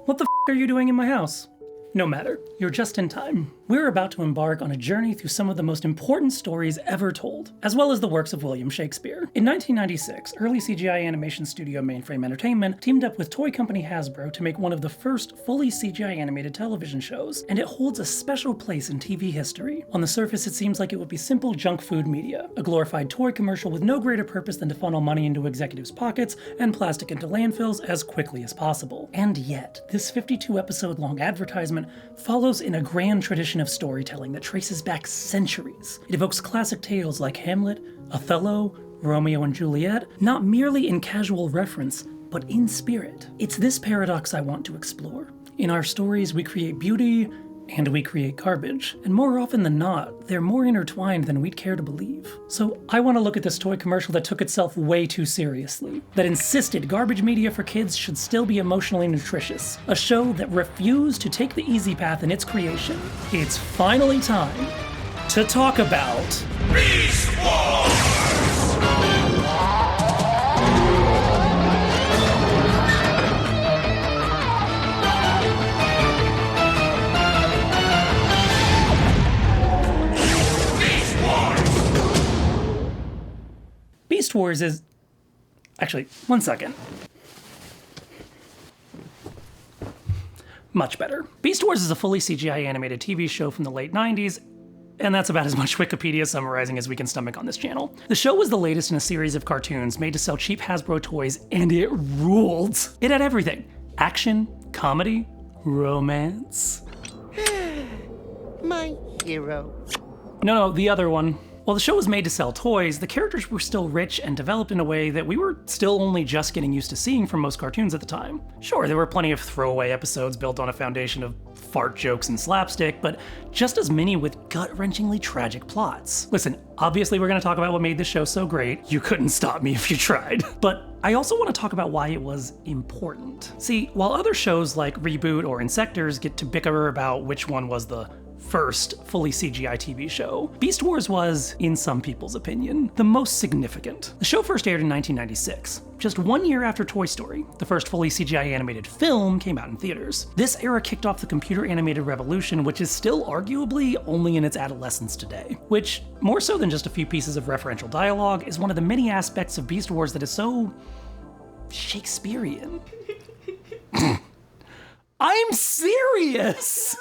What the f are you doing in my house? No matter, you're just in time. We're about to embark on a journey through some of the most important stories ever told, as well as the works of William Shakespeare. In 1996, early CGI animation studio Mainframe Entertainment teamed up with toy company Hasbro to make one of the first fully CGI animated television shows, and it holds a special place in TV history. On the surface, it seems like it would be simple junk food media, a glorified toy commercial with no greater purpose than to funnel money into executives' pockets and plastic into landfills as quickly as possible. And yet, this 52-episode-long advertisement follows in a grand tradition of storytelling that traces back centuries. It evokes classic tales like Hamlet, Othello, Romeo and Juliet, not merely in casual reference, but in spirit. It's this paradox I want to explore. In our stories, we create beauty, and we create garbage. And more often than not, they're more intertwined than we'd care to believe. So I want to look at this toy commercial that took itself way too seriously, that insisted garbage media for kids should still be emotionally nutritious, a show that refused to take the easy path in its creation. It's finally time to talk about Beast Wars! Beast Wars is... Actually, one second. Much better. Beast Wars is a fully CGI animated TV show from the late 90s, and that's about as much Wikipedia summarizing as we can stomach on this channel. The show was the latest in a series of cartoons made to sell cheap Hasbro toys, and it ruled. It had everything. Action, comedy, romance. My hero. No, the other one. While the show was made to sell toys, the characters were still rich and developed in a way that we were still only just getting used to seeing from most cartoons at the time. Sure, there were plenty of throwaway episodes built on a foundation of fart jokes and slapstick, but just as many with gut-wrenchingly tragic plots. Listen, obviously we're gonna talk about what made this show so great. You couldn't stop me if you tried. But I also want to talk about why it was important. See, while other shows like Reboot or Insectors get to bicker about which one was the first fully CGI TV show, Beast Wars was, in some people's opinion, the most significant. The show first aired in 1996, just 1 year after Toy Story. The first fully CGI animated film came out in theaters. This era kicked off the computer animated revolution, which is still arguably only in its adolescence today. Which, more so than just a few pieces of referential dialogue, is one of the many aspects of Beast Wars that is so Shakespearean. I'm serious!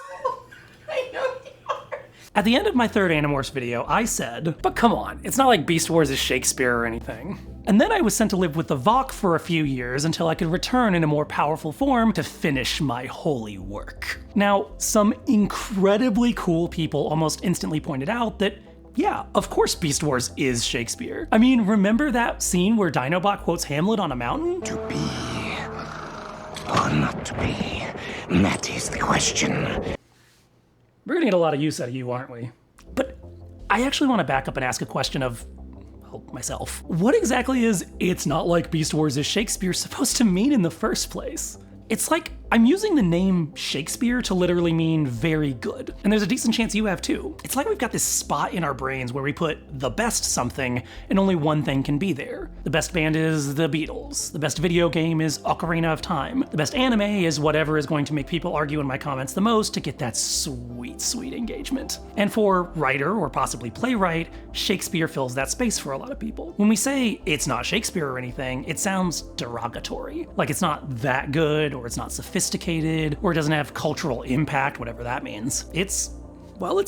I know you are. At the end of my third Animorphs video, I said, but come on, it's not like Beast Wars is Shakespeare or anything. And then I was sent to live with the Vok for a few years until I could return in a more powerful form to finish my holy work. Now, some incredibly cool people almost instantly pointed out that, yeah, of course Beast Wars is Shakespeare. I mean, remember that scene where Dinobot quotes Hamlet on a mountain? To be or not to be, that is the question. We're gonna get a lot of use out of you, aren't we? But I actually want to back up and ask a question of, well, myself. What exactly is "it's not like Beast Wars is Shakespeare" supposed to mean in the first place? It's like I'm using the name Shakespeare to literally mean very good, and there's a decent chance you have too. It's like we've got this spot in our brains where we put the best something and only one thing can be there. The best band is the Beatles. The best video game is Ocarina of Time. The best anime is whatever is going to make people argue in my comments the most to get that sweet, sweet engagement. And for writer or possibly playwright, Shakespeare fills that space for a lot of people. When we say it's not Shakespeare or anything, it sounds derogatory. Like it's not that good, or it's not sophisticated, or it doesn't have cultural impact, whatever that means. It's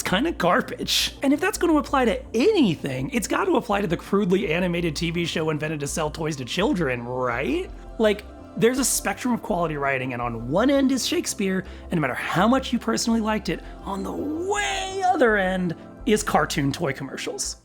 kind of garbage. And if that's going to apply to anything, it's got to apply to the crudely animated TV show invented to sell toys to children, right? Like, there's a spectrum of quality writing, and on one end is Shakespeare, and no matter how much you personally liked it, on the way other end is cartoon toy commercials.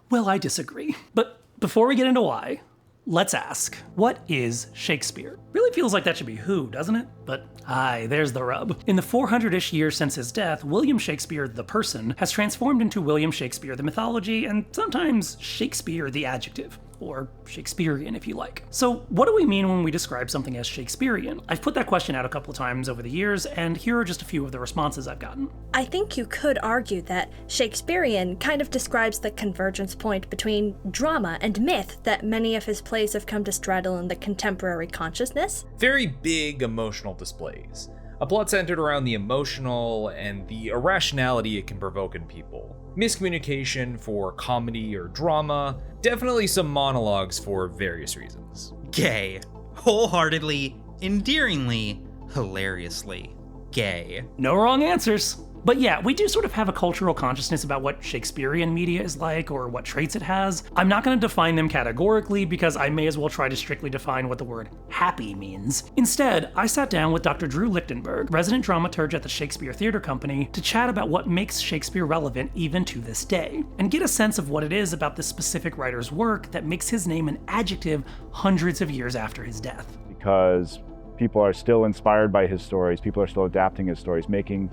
Well, I disagree. But before we get into why, let's ask, what is Shakespeare? Really feels like that should be who, doesn't it? But aye, there's the rub. In the 400-ish years since his death, William Shakespeare, the person, has transformed into William Shakespeare, the mythology, and sometimes Shakespeare, the adjective. or Shakespearean if you like. So what do we mean when we describe something as Shakespearean? I've put that question out a couple of times over the years, and here are just a few of the responses I've gotten. I think you could argue that Shakespearean kind of describes the convergence point between drama and myth that many of his plays have come to straddle in the contemporary consciousness. Very big emotional displays. A plot centered around the emotional and the irrationality it can provoke in people. Miscommunication for comedy or drama, definitely some monologues for various reasons. Gay. Wholeheartedly, endearingly, hilariously gay. No wrong answers. But yeah, we do sort of have a cultural consciousness about what Shakespearean media is like or what traits it has. I'm not going to define them categorically because I may as well try to strictly define what the word happy means. Instead, I sat down with Dr. Drew Lichtenberg, resident dramaturg at the Shakespeare Theatre Company, to chat about what makes Shakespeare relevant even to this day, and get a sense of what it is about this specific writer's work that makes his name an adjective hundreds of years after his death. Because people are still inspired by his stories, people are still adapting his stories, making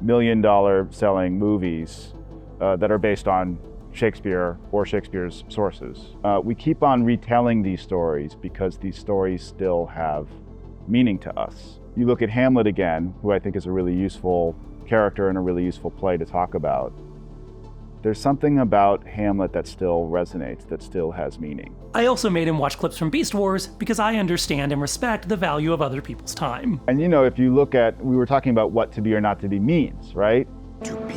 million-dollar selling movies that are based on Shakespeare or Shakespeare's sources. We keep on retelling these stories because these stories still have meaning to us. You look at Hamlet again, who I think is a really useful character and a really useful play to talk about. There's something about Hamlet that still resonates, that still has meaning. I also made him watch clips from Beast Wars because I understand and respect the value of other people's time. And you know, if you look at, we were talking about what to be or not to be means, right? To be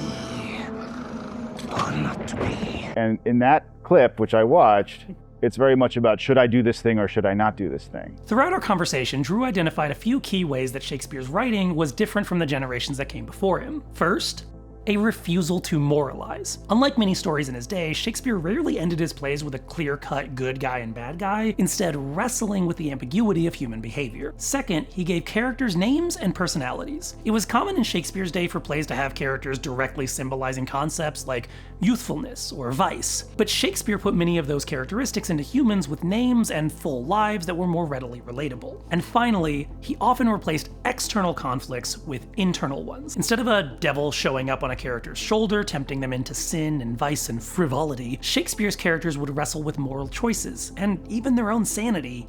or not to be. And in that clip, which I watched, it's very much about should I do this thing or should I not do this thing? Throughout our conversation, Drew identified a few key ways that Shakespeare's writing was different from the generations that came before him. First, a refusal to moralize. Unlike many stories in his day, Shakespeare rarely ended his plays with a clear-cut good guy and bad guy, instead wrestling with the ambiguity of human behavior. Second, he gave characters names and personalities. It was common in Shakespeare's day for plays to have characters directly symbolizing concepts like youthfulness or vice, but Shakespeare put many of those characteristics into humans with names and full lives that were more readily relatable. And finally, he often replaced external conflicts with internal ones. Instead of a devil showing up on a character's shoulder, tempting them into sin and vice and frivolity, Shakespeare's characters would wrestle with moral choices, and even their own sanity,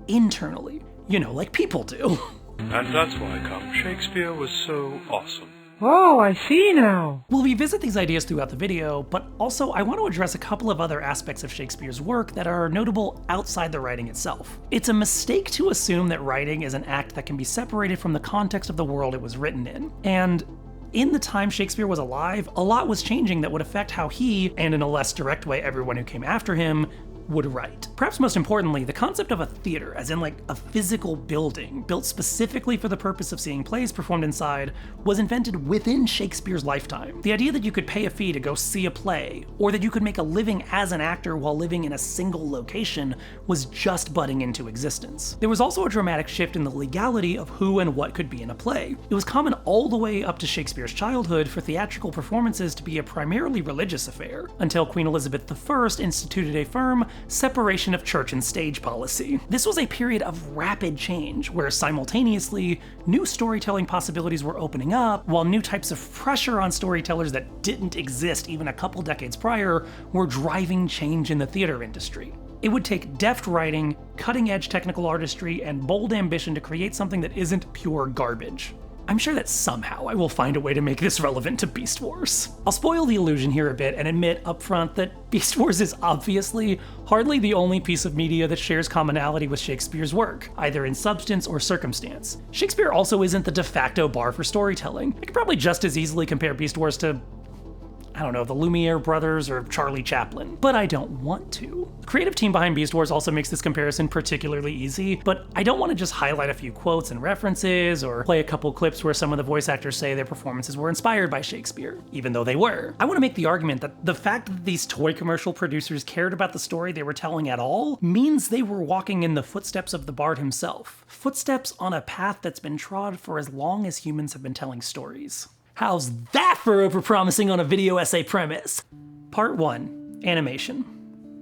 internally. You know, like people do. And that's why Shakespeare was so awesome. Oh, I see now. We'll revisit these ideas throughout the video, but also I want to address a couple of other aspects of Shakespeare's work that are notable outside the writing itself. It's a mistake to assume that writing is an act that can be separated from the context of the world it was written in. And in the time Shakespeare was alive, a lot was changing that would affect how he, and in a less direct way everyone who came after him, would write. Perhaps most importantly, the concept of a theater, as in like a physical building, built specifically for the purpose of seeing plays performed inside, was invented within Shakespeare's lifetime. The idea that you could pay a fee to go see a play, or that you could make a living as an actor while living in a single location, was just budding into existence. There was also a dramatic shift in the legality of who and what could be in a play. It was common all the way up to Shakespeare's childhood for theatrical performances to be a primarily religious affair, until Queen Elizabeth I instituted a firm separation of church and stage policy. This was a period of rapid change, where simultaneously, new storytelling possibilities were opening up, while new types of pressure on storytellers that didn't exist even a couple decades prior were driving change in the theater industry. It would take deft writing, cutting-edge technical artistry, and bold ambition to create something that isn't pure garbage. I'm sure that somehow I will find a way to make this relevant to Beast Wars. I'll spoil the illusion here a bit and admit up front that Beast Wars is obviously hardly the only piece of media that shares commonality with Shakespeare's work, either in substance or circumstance. Shakespeare also isn't the de facto bar for storytelling. I could probably just as easily compare Beast Wars to, I don't know, the Lumiere brothers or Charlie Chaplin, but I don't want to. The creative team behind Beast Wars also makes this comparison particularly easy, but I don't want to just highlight a few quotes and references or play a couple clips where some of the voice actors say their performances were inspired by Shakespeare, even though they were. I want to make the argument that the fact that these toy commercial producers cared about the story they were telling at all means they were walking in the footsteps of the Bard himself. Footsteps on a path that's been trod for as long as humans have been telling stories. How's that for overpromising on a video essay premise? Part 1. Animation.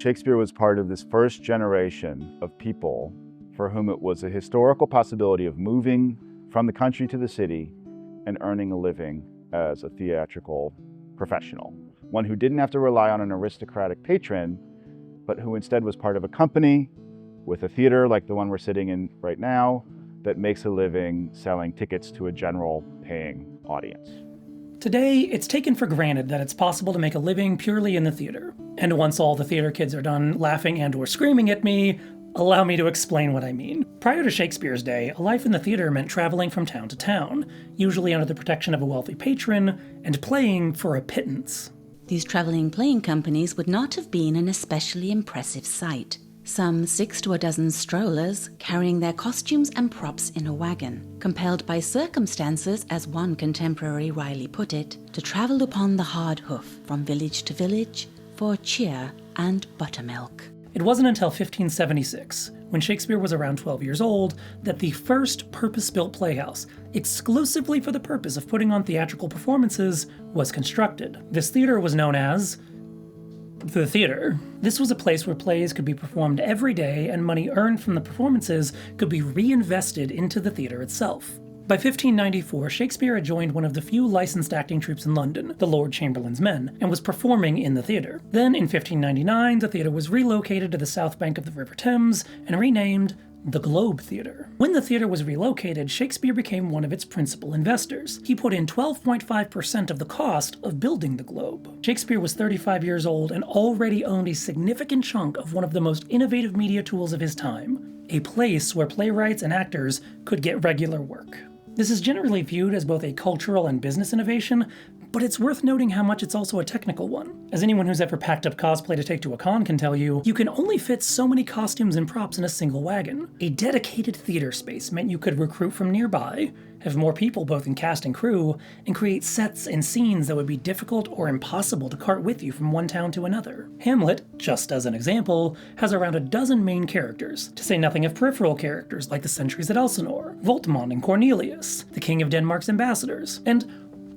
Shakespeare was part of this first generation of people for whom it was a historical possibility of moving from the country to the city and earning a living as a theatrical professional. One who didn't have to rely on an aristocratic patron, but who instead was part of a company with a theater like the one we're sitting in right now that makes a living selling tickets to a general paying audience. Today, it's taken for granted that it's possible to make a living purely in the theater. And once all the theater kids are done laughing and or screaming at me, allow me to explain what I mean. Prior to Shakespeare's day, a life in the theater meant traveling from town to town, usually under the protection of a wealthy patron, and playing for a pittance. These traveling playing companies would not have been an especially impressive sight. Some 6 to a dozen strollers carrying their costumes and props in a wagon, compelled by circumstances, as one contemporary wryly put it, to travel upon the hard hoof from village to village for cheer and buttermilk. It wasn't until 1576, when Shakespeare was around 12 years old, that the first purpose-built playhouse, exclusively for the purpose of putting on theatrical performances, was constructed. This theater was known as the theater. This was a place where plays could be performed every day, and money earned from the performances could be reinvested into the theater itself. By 1594, Shakespeare had joined one of the few licensed acting troupes in London, the Lord Chamberlain's Men, and was performing in the theater. Then, in 1599, the theater was relocated to the south bank of the River Thames and renamed the Globe Theatre. When the theater was relocated, Shakespeare became one of its principal investors. He put in 12.5% of the cost of building the Globe. Shakespeare was 35 years old and already owned a significant chunk of one of the most innovative media tools of his time, a place where playwrights and actors could get regular work. This is generally viewed as both a cultural and business innovation, but it's worth noting how much it's also a technical one. As anyone who's ever packed up cosplay to take to a con can tell you, you can only fit so many costumes and props in a single wagon. A dedicated theater space meant you could recruit from nearby, have more people both in cast and crew, and create sets and scenes that would be difficult or impossible to cart with you from one town to another. Hamlet, just as an example, has around a dozen main characters, to say nothing of peripheral characters like the sentries at Elsinore, Voltmont and Cornelius, the King of Denmark's ambassadors, and,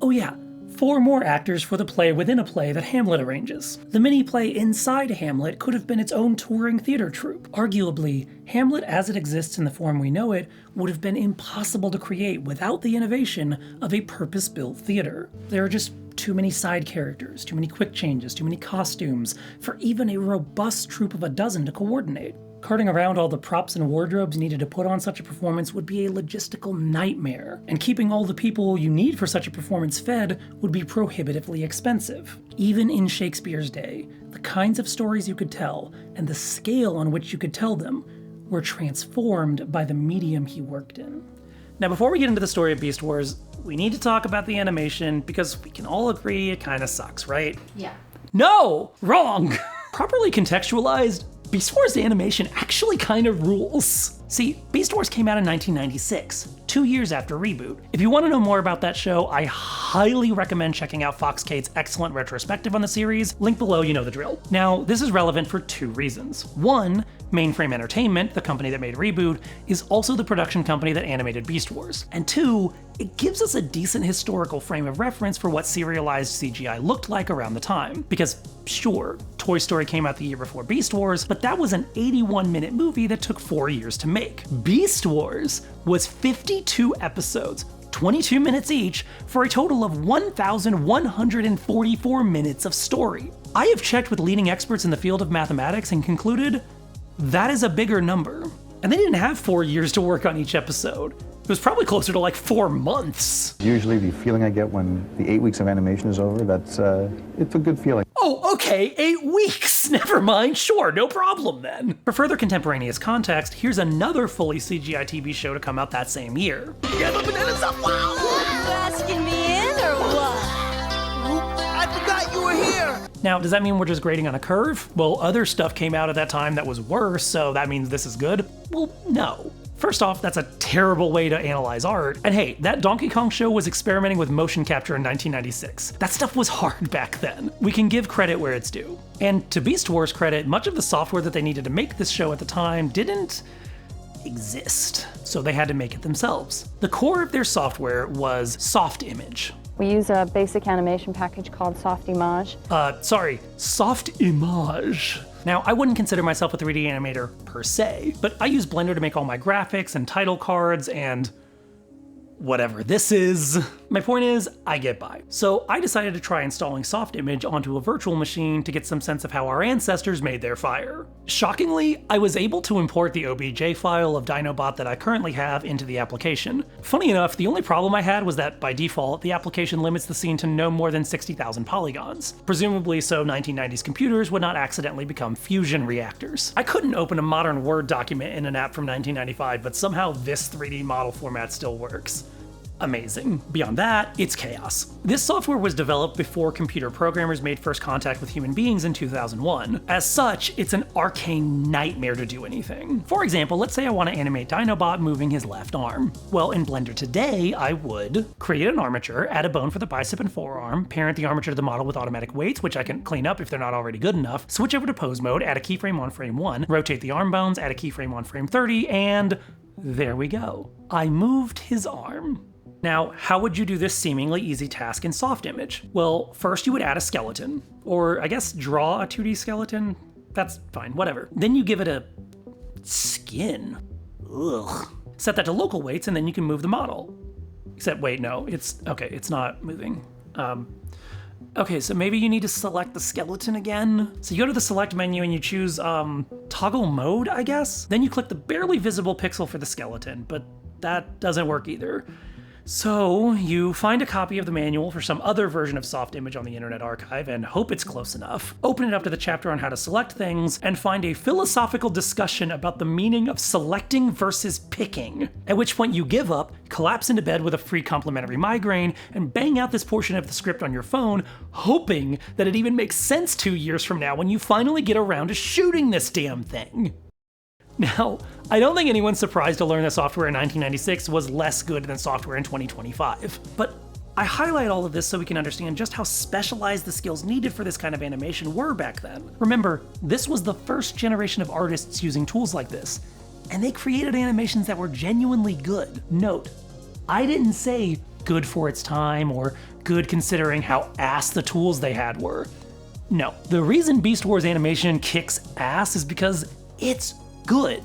oh yeah, 4 more actors for the play within a play that Hamlet arranges. The mini-play inside Hamlet could have been its own touring theater troupe. Arguably, Hamlet as it exists in the form we know it would have been impossible to create without the innovation of a purpose-built theater. There are just too many side characters, too many quick changes, too many costumes for even a robust troupe of a dozen to coordinate. Carting around all the props and wardrobes needed to put on such a performance would be a logistical nightmare, and keeping all the people you need for such a performance fed would be prohibitively expensive. Even in Shakespeare's day, the kinds of stories you could tell, and the scale on which you could tell them, were transformed by the medium he worked in. Now, before we get into the story of Beast Wars, we need to talk about the animation, because we can all agree it kinda sucks, right? Yeah. No! Wrong! Properly contextualized, Beast Wars animation actually kind of rules. See, Beast Wars came out in 1996, 2 years after Reboot. If you want to know more about that show, I highly recommend checking out Foxcade's excellent retrospective on the series. Link below, you know the drill. Now, this is relevant for 2 reasons. One, Mainframe Entertainment, the company that made Reboot, is also the production company that animated Beast Wars. And 2, it gives us a decent historical frame of reference for what serialized CGI looked like around the time. Because, sure, Toy Story came out the year before Beast Wars, but that was an 81-minute movie that took 4 years to make. Beast Wars was 52 episodes, 22 minutes each, for a total of 1,144 minutes of story. I have checked with leading experts in the field of mathematics and concluded that is a bigger number. And they didn't have 4 years to work on each episode. It was probably closer to like 4 months. Usually the feeling I get when the 8 weeks of animation is over, it's a good feeling. Oh, okay, 8 weeks. Never mind. Sure, no problem then. For further contemporaneous context, here's another fully CGI TV show to come out that same year. Get the bananas up, wow! You asking me in or what? I forgot you were here! Now, does that mean we're just grading on a curve? Well, other stuff came out at that time that was worse, so that means this is good? Well, no. First off, that's a terrible way to analyze art. And hey, that Donkey Kong show was experimenting with motion capture in 1996. That stuff was hard back then. We can give credit where it's due. And to Beast Wars' credit, much of the software that they needed to make this show at the time didn't exist, so they had to make it themselves. The core of their software was Soft Image. We use a basic animation package called Soft Image. Soft Image. Now, I wouldn't consider myself a 3D animator per se, but I use Blender to make all my graphics and title cards and whatever this is. My point is, I get by. So I decided to try installing soft image onto a virtual machine to get some sense of how our ancestors made their fire. Shockingly, I was able to import the OBJ file of Dinobot that I currently have into the application. Funny enough, the only problem I had was that by default, the application limits the scene to no more than 60,000 polygons, presumably so 1990s computers would not accidentally become fusion reactors. I couldn't open a modern Word document in an app from 1995, but somehow this 3D model format still works. Amazing. Beyond that, it's chaos. This software was developed before computer programmers made first contact with human beings in 2001. As such, it's an arcane nightmare to do anything. For example, let's say I want to animate Dinobot moving his left arm. Well, in Blender today, I would create an armature, add a bone for the bicep and forearm, parent the armature to the model with automatic weights, which I can clean up if they're not already good enough, switch over to pose mode, add a keyframe on frame 1, rotate the arm bones, add a keyframe on frame 30, and there we go. I moved his arm. Now, how would you do this seemingly easy task in soft image? Well, first you would add a skeleton, or I guess draw a 2D skeleton. That's fine, whatever. Then you give it a skin. Ugh. Set that to local weights and then you can move the model. Except wait, no, it's not moving. Okay, so maybe you need to select the skeleton again. So you go to the select menu and you choose toggle mode, I guess? Then you click the barely visible pixel for the skeleton, but that doesn't work either. So you find a copy of the manual for some other version of soft image on the Internet Archive and hope it's close enough. Open it up to the chapter on how to select things and find a philosophical discussion about the meaning of selecting versus picking. At which point you give up, collapse into bed with a free complimentary migraine, and bang out this portion of the script on your phone, hoping that it even makes sense 2 years from now when you finally get around to shooting this damn thing. Now, I don't think anyone's surprised to learn that software in 1996 was less good than software in 2025, but I highlight all of this so we can understand just how specialized the skills needed for this kind of animation were back then. Remember, this was the first generation of artists using tools like this, and they created animations that were genuinely good. Note, I didn't say good for its time or good considering how ass the tools they had were. No, the reason Beast Wars animation kicks ass is because it's good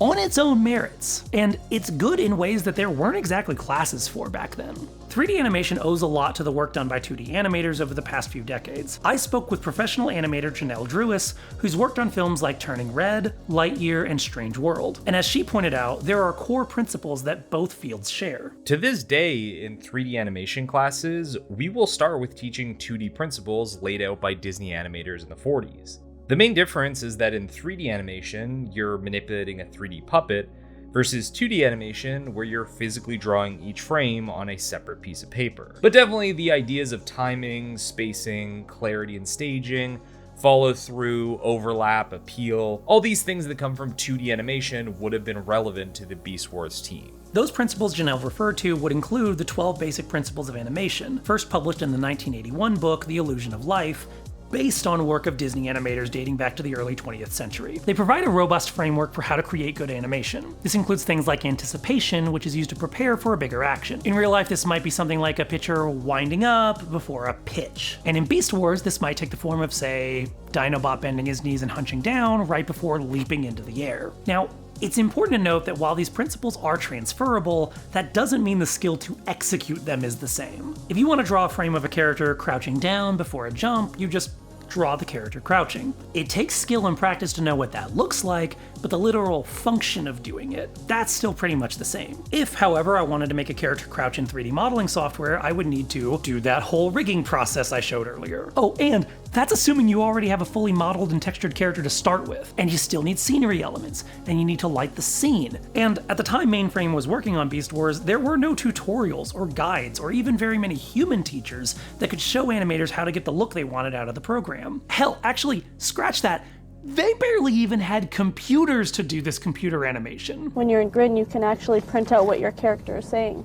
on its own merits, and it's good in ways that there weren't exactly classes for back then. 3D animation owes a lot to the work done by 2D animators over the past few decades. I spoke with professional animator Janel Drewis, who's worked on films like Turning Red, Lightyear, and Strange World, and as she pointed out, there are core principles that both fields share. To this day, in 3D animation classes, we will start with teaching 2D principles laid out by Disney animators in the 40s. The main difference is that in 3D animation, you're manipulating a 3D puppet, versus 2D animation, where you're physically drawing each frame on a separate piece of paper. But definitely the ideas of timing, spacing, clarity and staging, follow through, overlap, appeal, all these things that come from 2D animation would have been relevant to the Beast Wars team. Those principles Janel referred to would include the 12 basic principles of animation, first published in the 1981 book, The Illusion of Life, based on work of Disney animators dating back to the early 20th century. They provide a robust framework for how to create good animation. This includes things like anticipation, which is used to prepare for a bigger action. In real life, this might be something like a pitcher winding up before a pitch. And in Beast Wars, this might take the form of, say, Dinobot bending his knees and hunching down right before leaping into the air. Now, it's important to note that while these principles are transferable, that doesn't mean the skill to execute them is the same. If you want to draw a frame of a character crouching down before a jump, you just draw the character crouching. It takes skill and practice to know what that looks like, but the literal function of doing it, that's still pretty much the same. If, however, I wanted to make a character crouch in 3D modeling software, I would need to do that whole rigging process I showed earlier. Oh, and that's assuming you already have a fully modeled and textured character to start with, and you still need scenery elements, and you need to light the scene. And at the time Mainframe was working on Beast Wars, there were no tutorials or guides or even very many human teachers that could show animators how to get the look they wanted out of the program. Hell, actually, scratch that. They barely even had computers to do this computer animation. When you're in Grid, you can actually print out what your character is saying,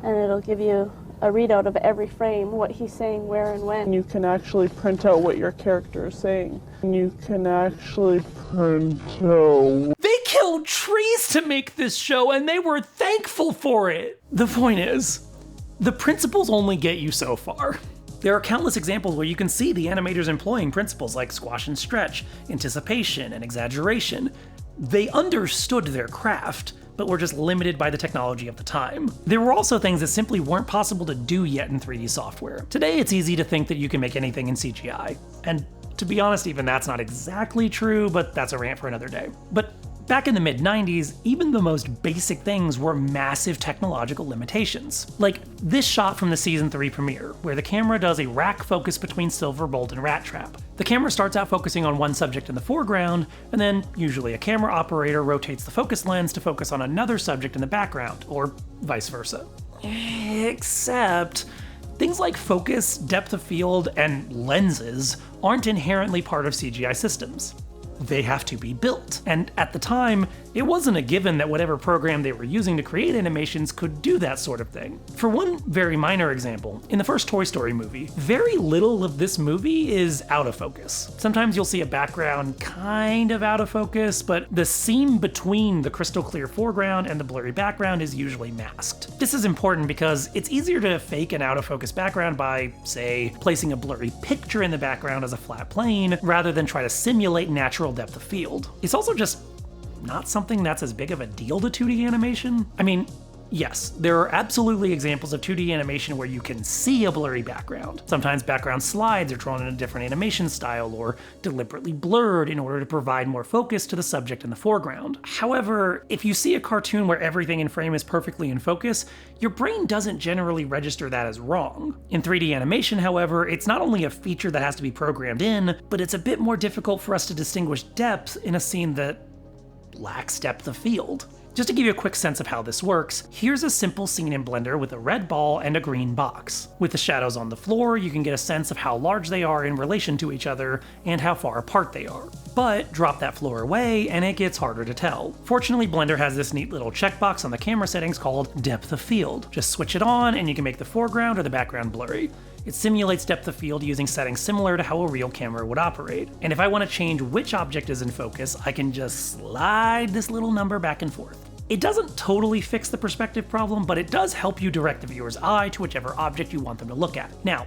and it'll give you a readout of every frame, what he's saying, where and when. You can actually print out what your character is saying. You can actually print out... They killed trees to make this show, and they were thankful for it! The point is, the principles only get you so far. There are countless examples where you can see the animators employing principles like squash and stretch, anticipation, and exaggeration. They understood their craft, but were just limited by the technology of the time. There were also things that simply weren't possible to do yet in 3D software. Today, it's easy to think that you can make anything in CGI. And to be honest, even that's not exactly true, but that's a rant for another day. But back in the mid-90s, even the most basic things were massive technological limitations. Like this shot from the season 3 premiere, where the camera does a rack focus between Silverbolt and Rat Trap. The camera starts out focusing on one subject in the foreground, and then usually a camera operator rotates the focus lens to focus on another subject in the background, or vice versa. Except things like focus, depth of field, and lenses aren't inherently part of CGI systems. They have to be built. And at the time, it wasn't a given that whatever program they were using to create animations could do that sort of thing. For one very minor example, in the first Toy Story movie, very little of this movie is out of focus. Sometimes you'll see a background kind of out of focus, but the seam between the crystal clear foreground and the blurry background is usually masked. This is important because it's easier to fake an out of focus background by, say, placing a blurry picture in the background as a flat plane, rather than try to simulate natural depth of field. It's also just not something that's as big of a deal to 2D animation. I mean, yes, there are absolutely examples of 2D animation where you can see a blurry background. Sometimes background slides are drawn in a different animation style or deliberately blurred in order to provide more focus to the subject in the foreground. However, if you see a cartoon where everything in frame is perfectly in focus, your brain doesn't generally register that as wrong. In 3D animation, however, it's not only a feature that has to be programmed in, but it's a bit more difficult for us to distinguish depth in a scene that lacks depth of field. Just to give you a quick sense of how this works, here's a simple scene in Blender with a red ball and a green box. With the shadows on the floor, you can get a sense of how large they are in relation to each other and how far apart they are. But drop that floor away and it gets harder to tell. Fortunately, Blender has this neat little checkbox on the camera settings called depth of field. Just switch it on and you can make the foreground or the background blurry. It simulates depth of field using settings similar to how a real camera would operate. And if I want to change which object is in focus, I can just slide this little number back and forth. It doesn't totally fix the perspective problem, but it does help you direct the viewer's eye to whichever object you want them to look at. Now,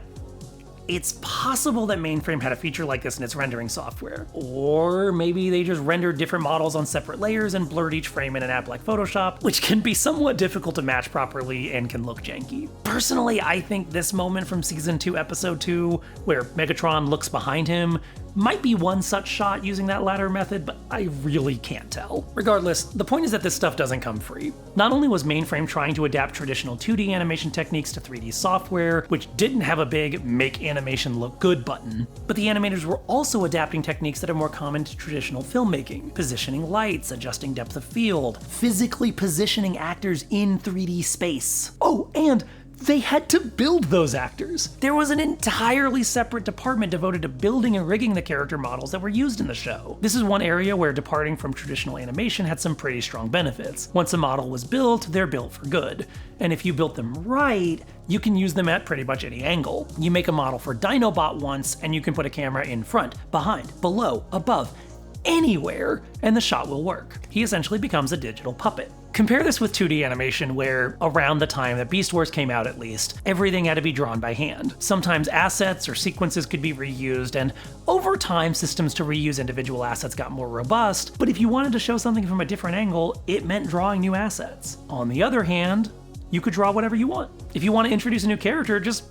it's possible that Mainframe had a feature like this in its rendering software, or maybe they just rendered different models on separate layers and blurred each frame in an app like Photoshop, which can be somewhat difficult to match properly and can look janky. Personally, I think this moment from Season 2, Episode 2, where Megatron looks behind him, might be one such shot using that latter method, but I really can't tell. Regardless, the point is that this stuff doesn't come free. Not only was Mainframe trying to adapt traditional 2D animation techniques to 3D software, which didn't have a big make animation look good button, but the animators were also adapting techniques that are more common to traditional filmmaking. Positioning lights, adjusting depth of field, physically positioning actors in 3D space. Oh, and they had to build those actors. There was an entirely separate department devoted to building and rigging the character models that were used in the show. This is one area where departing from traditional animation had some pretty strong benefits. Once a model was built, they're built for good. And if you built them right, you can use them at pretty much any angle. You make a model for Dinobot once, and you can put a camera in front, behind, below, above, anywhere, and the shot will work. He essentially becomes a digital puppet. Compare this with 2D animation where, around the time that Beast Wars came out at least, everything had to be drawn by hand. Sometimes assets or sequences could be reused, and over time systems to reuse individual assets got more robust, but if you wanted to show something from a different angle, it meant drawing new assets. On the other hand, you could draw whatever you want. If you want to introduce a new character, just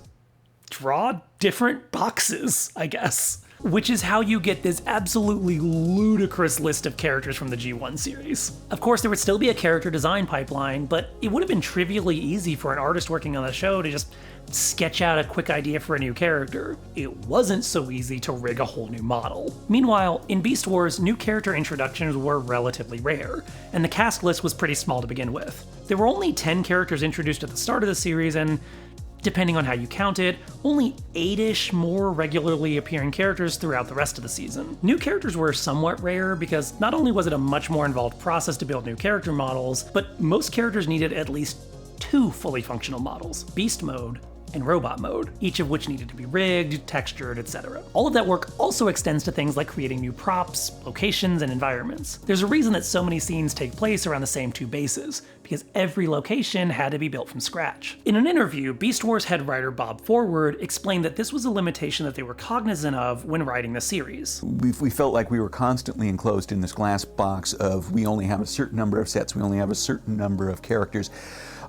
draw different boxes, I guess. Which is how you get this absolutely ludicrous list of characters from the G1 series. Of course, there would still be a character design pipeline, but it would have been trivially easy for an artist working on the show to just sketch out a quick idea for a new character. It wasn't so easy to rig a whole new model. Meanwhile, in Beast Wars, new character introductions were relatively rare, and the cast list was pretty small to begin with. There were only 10 characters introduced at the start of the series, and depending on how you count it, only 8-ish more regularly appearing characters throughout the rest of the season. New characters were somewhat rare because not only was it a much more involved process to build new character models, but most characters needed at least 2 fully functional models, Beast Mode and robot mode, each of which needed to be rigged, textured, etc. All of that work also extends to things like creating new props, locations, and environments. There's a reason that so many scenes take place around the same two bases, because every location had to be built from scratch. In an interview, Beast Wars head writer Bob Forward explained that this was a limitation that they were cognizant of when writing the series. We felt like we were constantly enclosed in this glass box of we only have a certain number of sets, we only have a certain number of characters.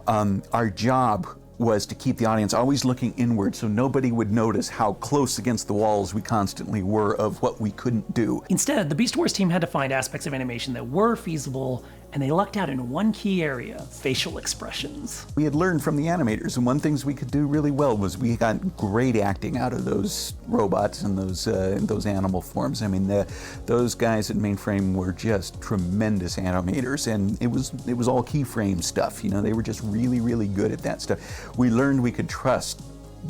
Our job was to keep the audience always looking inward so nobody would notice how close against the walls we constantly were of what we couldn't do. Instead, the Beast Wars team had to find aspects of animation that were feasible, and they lucked out in one key area: facial expressions. We had learned from the animators, and one things we could do really well was we got great acting out of those robots and those animal forms. I mean, those guys at Mainframe were just tremendous animators, and it was all keyframe stuff. You know, they were just really, really good at that stuff. We learned we could trust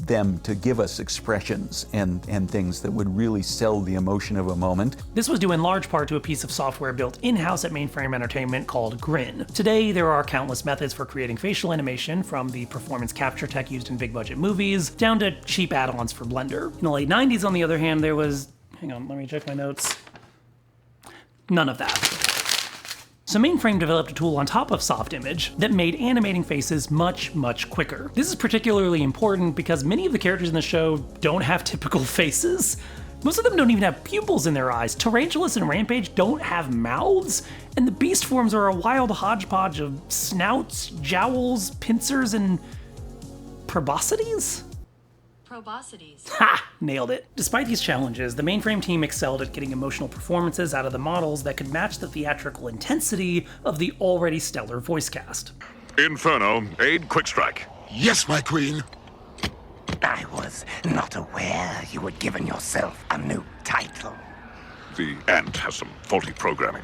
them to give us expressions and things that would really sell the emotion of a moment. This was due in large part to a piece of software built in-house at Mainframe Entertainment called Grin. Today, there are countless methods for creating facial animation, from the performance capture tech used in big-budget movies, down to cheap add-ons for Blender. In the late 90s, on the other hand, there was... hang on, let me check my notes. None of that. So Mainframe developed a tool on top of Soft Image that made animating faces much, much quicker. This is particularly important because many of the characters in the show don't have typical faces. Most of them don't even have pupils in their eyes. Tarantulas and Rampage don't have mouths, and the beast forms are a wild hodgepodge of snouts, jowls, pincers, and proboscides? Proboscides. Ha! Nailed it. Despite these challenges, the Mainframe team excelled at getting emotional performances out of the models that could match the theatrical intensity of the already stellar voice cast. Inferno, aid Quickstrike. Yes, my queen. I was not aware you had given yourself a new title. The Ant has some faulty programming.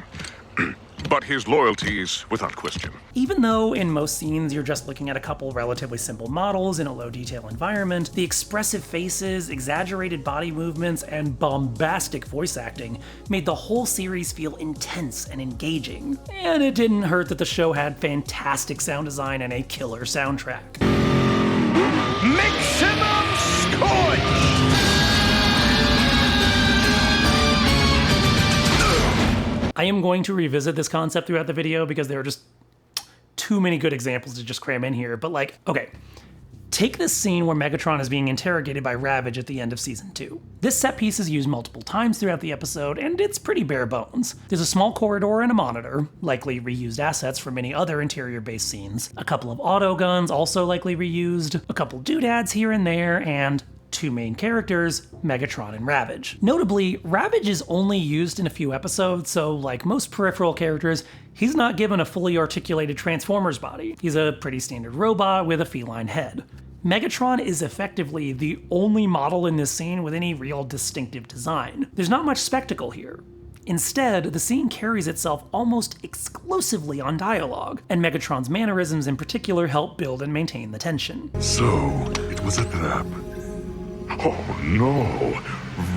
But his loyalty is without question. Even though in most scenes you're just looking at a couple relatively simple models in a low detail environment, the expressive faces, exaggerated body movements, and bombastic voice acting made the whole series feel intense and engaging. And it didn't hurt that the show had fantastic sound design and a killer soundtrack. Maximum Scorch! I am going to revisit this concept throughout the video because there are just too many good examples to just cram in here, but like, okay. Take this scene where Megatron is being interrogated by Ravage at the end of Season 2. This set piece is used multiple times throughout the episode, and it's pretty bare bones. There's a small corridor and a monitor, likely reused assets from many other interior-based scenes, a couple of auto guns, also likely reused, a couple doodads here and there, and two main characters, Megatron and Ravage. Notably, Ravage is only used in a few episodes, so like most peripheral characters, he's not given a fully articulated Transformers body. He's a pretty standard robot with a feline head. Megatron is effectively the only model in this scene with any real distinctive design. There's not much spectacle here. Instead, the scene carries itself almost exclusively on dialogue, and Megatron's mannerisms in particular help build and maintain the tension. So, it was a trap. Oh no,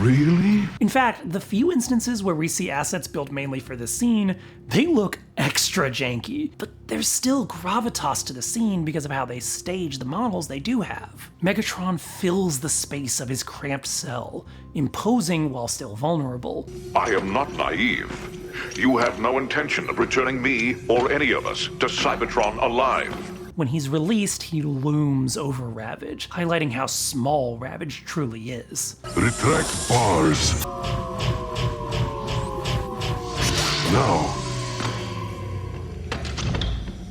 really? In fact, the few instances where we see assets built mainly for this scene, they look extra janky, but there's still gravitas to the scene because of how they stage the models they do have. Megatron fills the space of his cramped cell, imposing while still vulnerable. I am not naive. You have no intention of returning me or any of us to Cybertron alive. When he's released, he looms over Ravage, highlighting how small Ravage truly is. Retract bars. Now,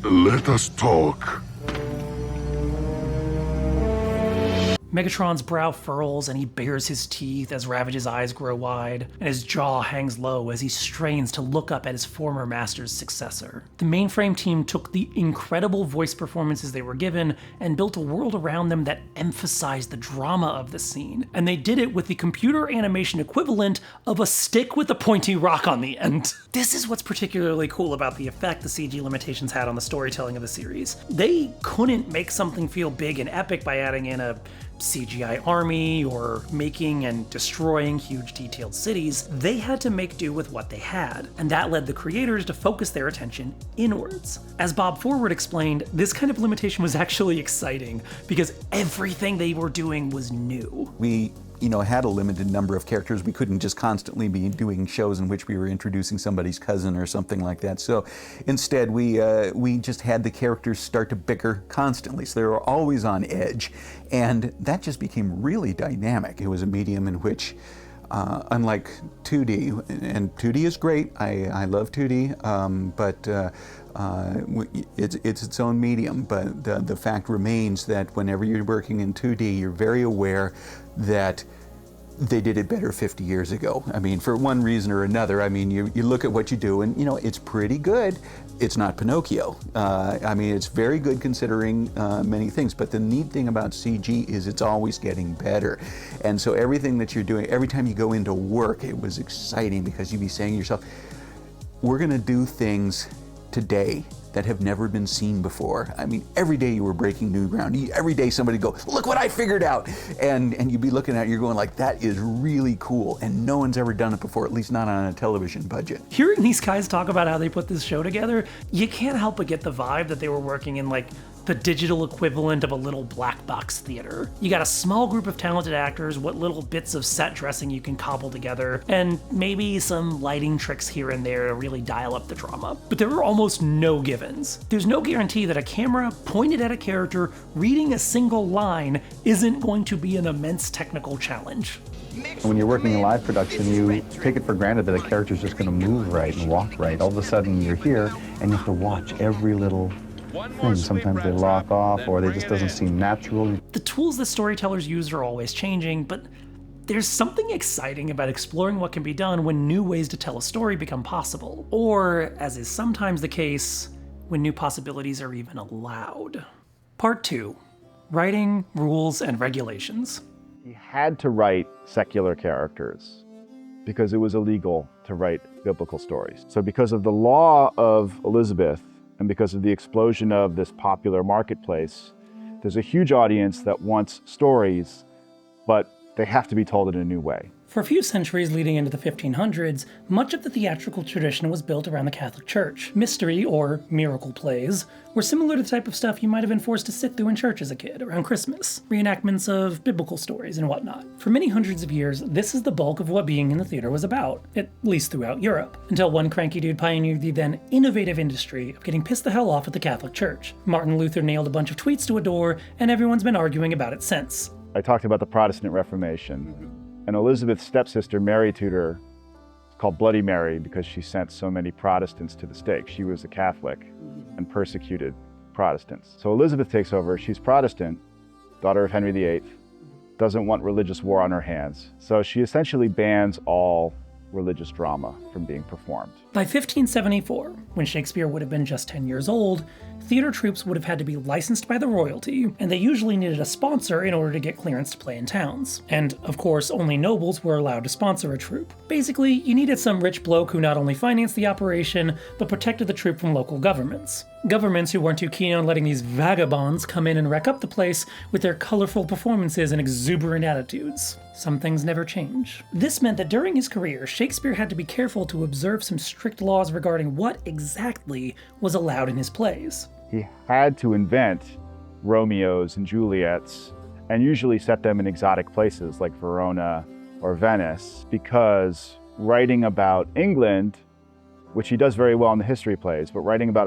let us talk. Megatron's brow furls and he bares his teeth as Ravage's eyes grow wide, and his jaw hangs low as he strains to look up at his former master's successor. The Mainframe team took the incredible voice performances they were given and built a world around them that emphasized the drama of the scene, and they did it with the computer animation equivalent of a stick with a pointy rock on the end. This is what's particularly cool about the effect the CG limitations had on the storytelling of the series. They couldn't make something feel big and epic by adding in a CGI army or making and destroying huge detailed cities, they had to make do with what they had, and that led the creators to focus their attention inwards. As Bob Forward explained, this kind of limitation was actually exciting because everything they were doing was new. We had a limited number of characters. We couldn't just constantly be doing shows in which we were introducing somebody's cousin or something like that. So instead, we just had the characters start to bicker constantly. So they were always on edge. And that just became really dynamic. It was a medium in which, unlike 2D, and 2D is great, I love 2D, but it's its own medium. But the fact remains that whenever you're working in 2D, you're very aware that they did it better 50 years ago. I mean, for one reason or another. I mean, you look at what you do and, it's pretty good. It's not Pinocchio. I mean, it's very good considering many things, but the neat thing about CG is it's always getting better. And so everything that you're doing, every time you go into work, it was exciting because you'd be saying to yourself, we're gonna do things today that have never been seen before. I mean, every day you were breaking new ground. Every day somebody would go, look what I figured out. And you'd be looking at it, you're going like, that is really cool. And no one's ever done it before, at least not on a television budget. Hearing these guys talk about how they put this show together, you can't help but get the vibe that they were working in like the digital equivalent of a little black box theater. You got a small group of talented actors, what little bits of set dressing you can cobble together, and maybe some lighting tricks here and there to really dial up the drama. But there are almost no givens. There's no guarantee that a camera pointed at a character reading a single line isn't going to be an immense technical challenge. When you're working in live production, you take it for granted that a character's just going to move right and walk right. All of a sudden you're here and you have to watch every little thing. Sometimes they lock off or they just doesn't seem natural. The tools that storytellers use are always changing, but there's something exciting about exploring what can be done when new ways to tell a story become possible. Or, as is sometimes the case, when new possibilities are even allowed. Part 2. Writing, Rules, and Regulations. He had to write secular characters because it was illegal to write biblical stories. So because of the law of Elizabeth, and because of the explosion of this popular marketplace, there's a huge audience that wants stories, but they have to be told in a new way. For a few centuries leading into the 1500s, much of the theatrical tradition was built around the Catholic Church. Mystery, or miracle plays, were similar to the type of stuff you might have been forced to sit through in church as a kid around Christmas, reenactments of biblical stories and whatnot. For many hundreds of years, this is the bulk of what being in the theater was about, at least throughout Europe, until one cranky dude pioneered the then innovative industry of getting pissed the hell off at the Catholic Church. Martin Luther nailed a bunch of tweets to a door, and everyone's been arguing about it since. I talked about the Protestant Reformation. And Elizabeth's stepsister, Mary Tudor, is called Bloody Mary because she sent so many Protestants to the stake. She was a Catholic and persecuted Protestants. So Elizabeth takes over. She's Protestant, daughter of Henry VIII, doesn't want religious war on her hands. So she essentially bans all religious drama from being performed. By 1574, when Shakespeare would have been just 10 years old, theater troupes would have had to be licensed by the royalty, and they usually needed a sponsor in order to get clearance to play in towns. And, of course, only nobles were allowed to sponsor a troupe. Basically, you needed some rich bloke who not only financed the operation, but protected the troupe from local governments. Governments who weren't too keen on letting these vagabonds come in and wreck up the place with their colorful performances and exuberant attitudes. Some things never change. This meant that during his career, Shakespeare had to be careful to observe some strict laws regarding what exactly was allowed in his plays. He had to invent Romeos and Juliets and usually set them in exotic places like Verona or Venice, because writing about England, which he does very well in the history plays, but writing about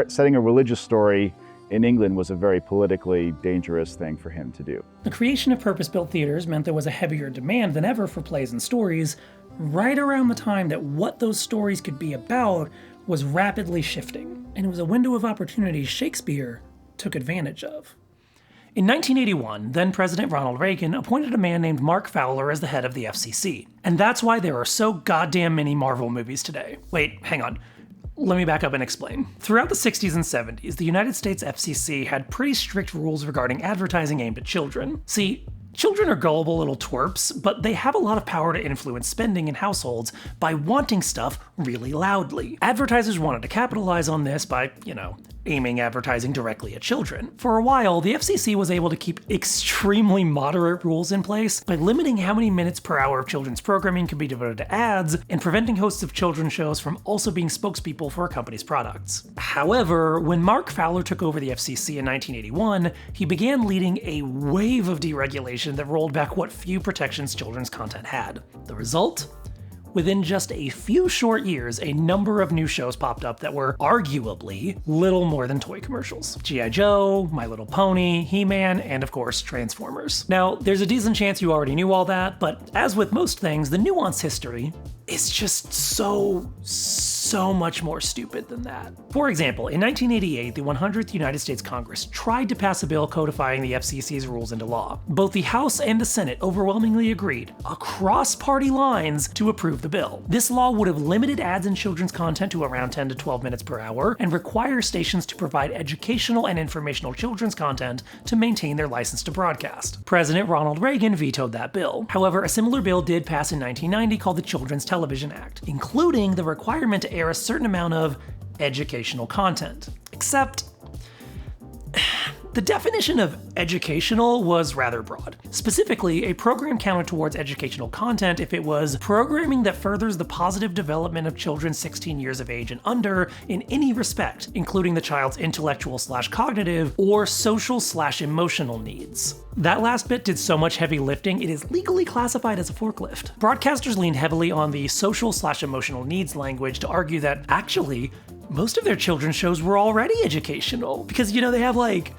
setting a religious story in England was a very politically dangerous thing for him to do. The creation of purpose-built theaters meant there was a heavier demand than ever for plays and stories, right around the time that what those stories could be about was rapidly shifting, and it was a window of opportunity Shakespeare took advantage of. In 1981, then-President Ronald Reagan appointed a man named Mark Fowler as the head of the FCC, and that's why there are so goddamn many Marvel movies today. Wait, hang on. Let me back up and explain. Throughout the 60s and 70s, the United States FCC had pretty strict rules regarding advertising aimed at children. See, children are gullible little twerps, but they have a lot of power to influence spending in households by wanting stuff really loudly. Advertisers wanted to capitalize on this by, aiming advertising directly at children. For a while, the FCC was able to keep extremely moderate rules in place by limiting how many minutes per hour of children's programming could be devoted to ads and preventing hosts of children's shows from also being spokespeople for a company's products. However, when Mark Fowler took over the FCC in 1981, he began leading a wave of deregulation that rolled back what few protections children's content had. The result? Within just a few short years, a number of new shows popped up that were arguably little more than toy commercials. G.I. Joe, My Little Pony, He-Man, and of course, Transformers. Now, there's a decent chance you already knew all that, but as with most things, the nuanced history is just so much more stupid than that. For example, in 1988, the 100th United States Congress tried to pass a bill codifying the FCC's rules into law. Both the House and the Senate overwhelmingly agreed, across party lines, to approve the bill. This law would have limited ads and children's content to around 10 to 12 minutes per hour and require stations to provide educational and informational children's content to maintain their license to broadcast. President Ronald Reagan vetoed that bill. However, a similar bill did pass in 1990 called the Children's Television Act, including the requirement to air a certain amount of educational content. Except, the definition of educational was rather broad. Specifically, a program counted towards educational content if it was programming that furthers the positive development of children 16 years of age and under in any respect, including the child's intellectual/cognitive or social/emotional needs. That last bit did so much heavy lifting, it is legally classified as a forklift. Broadcasters leaned heavily on the social/emotional needs language to argue that, actually, most of their children's shows were already educational. Because, they have like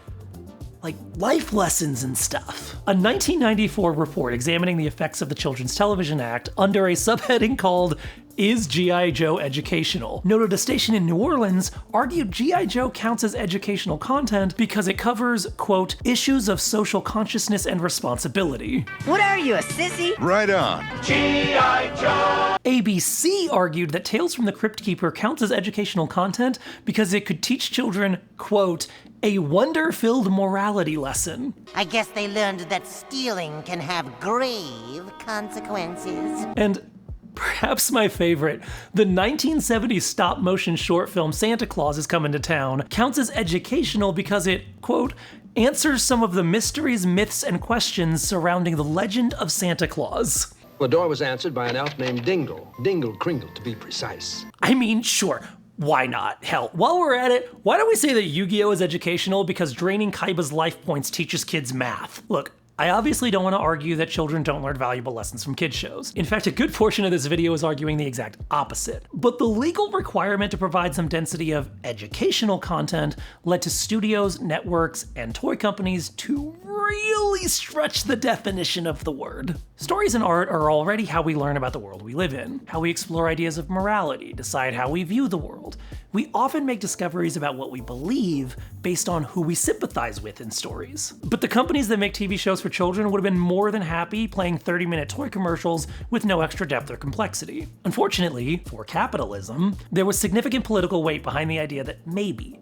life lessons and stuff. A 1994 report examining the effects of the Children's Television Act under a subheading called "Is G.I. Joe Educational?" noted a station in New Orleans argued G.I. Joe counts as educational content because it covers, quote, issues of social consciousness and responsibility. What are you, a sissy? Right on. G.I. Joe! ABC argued that Tales from the Crypt Keeper counts as educational content because it could teach children, quote, a wonder-filled morality lesson. I guess they learned that stealing can have grave consequences. And perhaps my favorite, the 1970s stop-motion short film Santa Claus is Coming to Town counts as educational because it, quote, answers some of the mysteries, myths, and questions surrounding the legend of Santa Claus. The door was answered by an elf named Dingle. Dingle Kringle, to be precise. I mean, sure. Why not? Hell, while we're at it, why don't we say that Yu-Gi-Oh! Is educational because draining Kaiba's life points teaches kids math? Look, I obviously don't want to argue that children don't learn valuable lessons from kids' shows. In fact, a good portion of this video is arguing the exact opposite. But the legal requirement to provide some density of educational content led to studios, networks, and toy companies to really stretch the definition of the word. Stories and art are already how we learn about the world we live in, how we explore ideas of morality, decide how we view the world. We often make discoveries about what we believe based on who we sympathize with in stories. But the companies that make TV shows for children would have been more than happy playing 30-minute toy commercials with no extra depth or complexity. Unfortunately, for capitalism, there was significant political weight behind the idea that maybe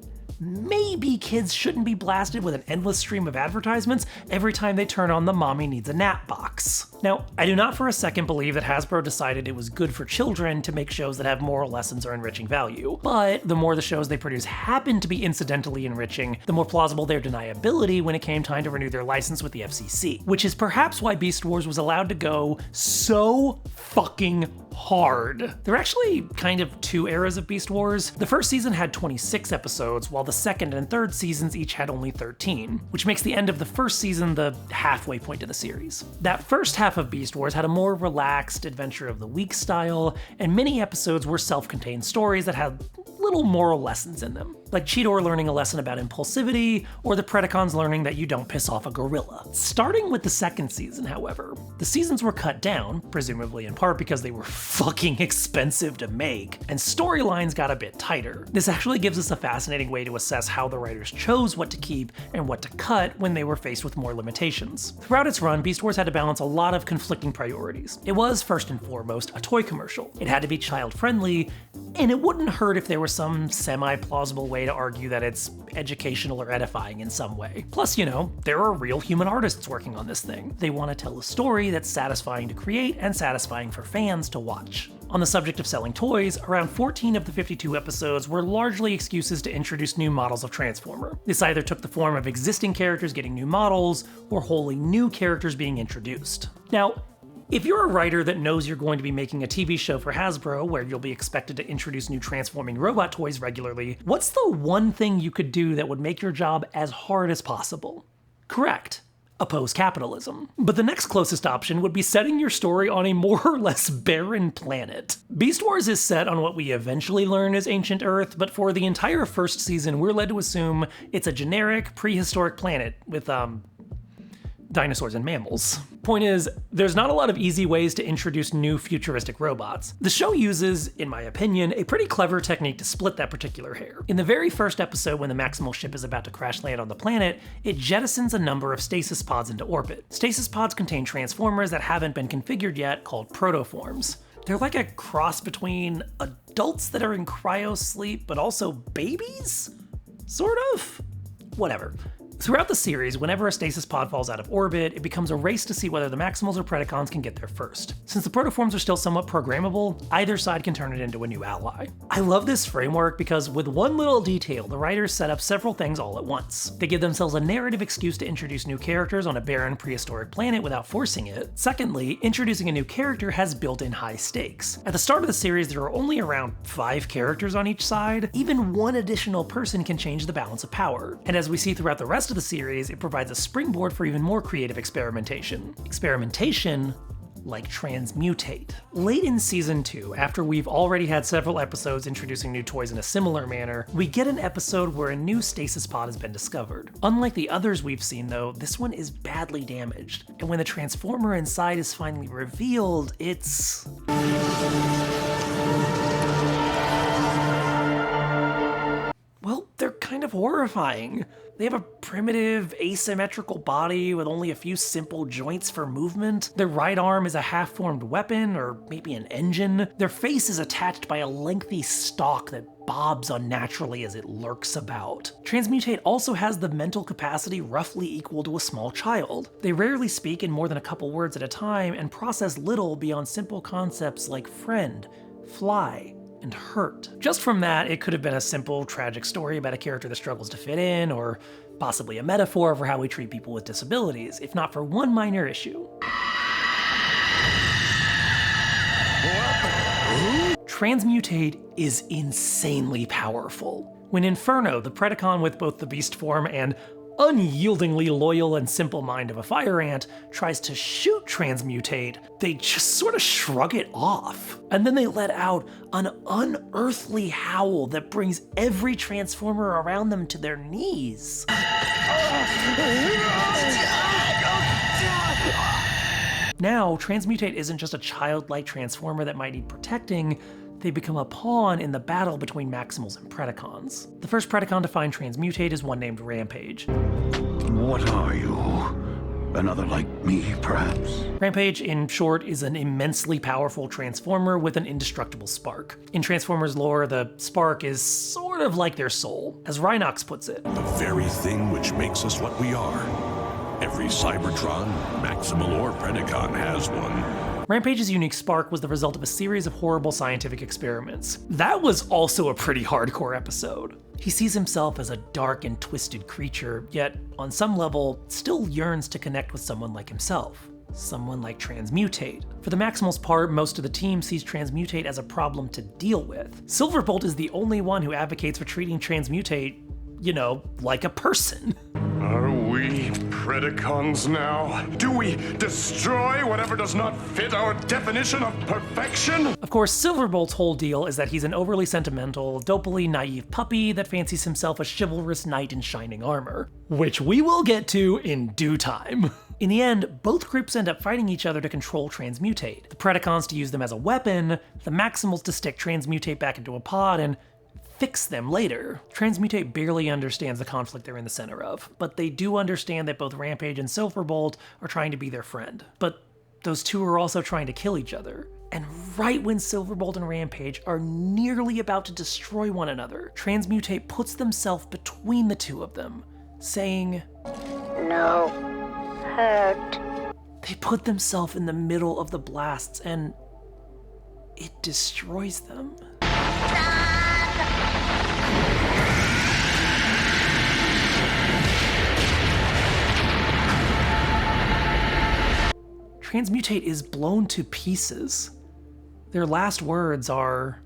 kids shouldn't be blasted with an endless stream of advertisements every time they turn on the mommy needs a nap box. Now, I do not for a second believe that Hasbro decided it was good for children to make shows that have moral lessons or enriching value, but the more the shows they produce happen to be incidentally enriching, the more plausible their deniability when it came time to renew their license with the FCC, which is perhaps why Beast Wars was allowed to go so fucking hard. There are actually kind of two eras of Beast Wars. The first season had 26 episodes, while the second and third seasons each had only 13, which makes the end of the first season the halfway point of the series. That first half of Beast Wars had a more relaxed Adventure of the Week style, and many episodes were self-contained stories that had little moral lessons in them, like Cheetor learning a lesson about impulsivity, or the Predacons learning that you don't piss off a gorilla. Starting with the second season, however, the seasons were cut down, presumably in part because they were fucking expensive to make, and storylines got a bit tighter. This actually gives us a fascinating way to assess how the writers chose what to keep and what to cut when they were faced with more limitations. Throughout its run, Beast Wars had to balance a lot of conflicting priorities. It was, first and foremost, a toy commercial. It had to be child-friendly, and it wouldn't hurt if there was some semi-plausible way way to argue that it's educational or edifying in some way. Plus, there are real human artists working on this thing. They want to tell a story that's satisfying to create and satisfying for fans to watch. On the subject of selling toys, around 14 of the 52 episodes were largely excuses to introduce new models of Transformer. This either took the form of existing characters getting new models, or wholly new characters being introduced. Now, if you're a writer that knows you're going to be making a TV show for Hasbro where you'll be expected to introduce new transforming robot toys regularly, what's the one thing you could do that would make your job as hard as possible? Correct. Oppose capitalism. But the next closest option would be setting your story on a more or less barren planet. Beast Wars is set on what we eventually learn is ancient Earth, but for the entire first season, we're led to assume it's a generic, prehistoric planet with, dinosaurs and mammals. Point is, there's not a lot of easy ways to introduce new futuristic robots. The show uses, in my opinion, a pretty clever technique to split that particular hair. In the very first episode, when the Maximal ship is about to crash land on the planet, it jettisons a number of stasis pods into orbit. Stasis pods contain transformers that haven't been configured yet, called protoforms. They're like a cross between adults that are in cryosleep, but also babies? Sort of? Whatever. Throughout the series, whenever a stasis pod falls out of orbit, it becomes a race to see whether the Maximals or Predacons can get there first. Since the protoforms are still somewhat programmable, either side can turn it into a new ally. I love this framework because with one little detail, the writers set up several things all at once. They give themselves a narrative excuse to introduce new characters on a barren prehistoric planet without forcing it. Secondly, introducing a new character has built-in high stakes. At the start of the series, there are only around 5 characters on each side. Even one additional person can change the balance of power. And as we see throughout the rest of the series, it provides a springboard for even more creative experimentation. Experimentation like transmutate. Late in season 2, after we've already had several episodes introducing new toys in a similar manner, we get an episode where a new stasis pod has been discovered. Unlike the others we've seen though, this one is badly damaged, and when the transformer inside is finally revealed, it's... well, they're kind of horrifying. They have a primitive, asymmetrical body with only a few simple joints for movement. Their right arm is a half-formed weapon, or maybe an engine. Their face is attached by a lengthy stalk that bobs unnaturally as it lurks about. Transmutate also has the mental capacity roughly equal to a small child. They rarely speak in more than a couple words at a time and process little beyond simple concepts like friend, fly, and hurt. Just from that, it could have been a simple, tragic story about a character that struggles to fit in, or possibly a metaphor for how we treat people with disabilities, if not for one minor issue. Transmutate is insanely powerful. When Inferno, the Predacon with both the beast form and unyieldingly loyal and simple mind of a fire ant, tries to shoot Transmutate, they just sort of shrug it off. And then they let out an unearthly howl that brings every Transformer around them to their knees. Now, Transmutate isn't just a childlike Transformer that might need protecting, they become a pawn in the battle between Maximals and Predacons. The first Predacon to find Transmutate is one named Rampage. What are you? Another like me, perhaps? Rampage, in short, is an immensely powerful Transformer with an indestructible spark. In Transformers lore, the spark is sort of like their soul. As Rhinox puts it, the very thing which makes us what we are. Every Cybertron, Maximal or Predacon has one. Rampage's unique spark was the result of a series of horrible scientific experiments. That was also a pretty hardcore episode. He sees himself as a dark and twisted creature, yet on some level still yearns to connect with someone like himself. Someone like Transmutate. For the Maximal's part, most of the team sees Transmutate as a problem to deal with. Silverbolt is the only one who advocates for treating Transmutate, like a person. Are we Predacons now? Do we destroy whatever does not fit our definition of perfection? Of course, Silverbolt's whole deal is that he's an overly sentimental, dopily naive puppy that fancies himself a chivalrous knight in shining armor, which we will get to in due time. In the end, both groups end up fighting each other to control Transmutate. The Predacons to use them as a weapon, the Maximals to stick Transmutate back into a pod and fix them later. Transmutate barely understands the conflict they're in the center of, but they do understand that both Rampage and Silverbolt are trying to be their friend. But those two are also trying to kill each other. And right when Silverbolt and Rampage are nearly about to destroy one another, Transmutate puts themselves between the two of them, saying, "No hurt." They put themselves in the middle of the blasts and it destroys them. Transmutate is blown to pieces. Their last words are,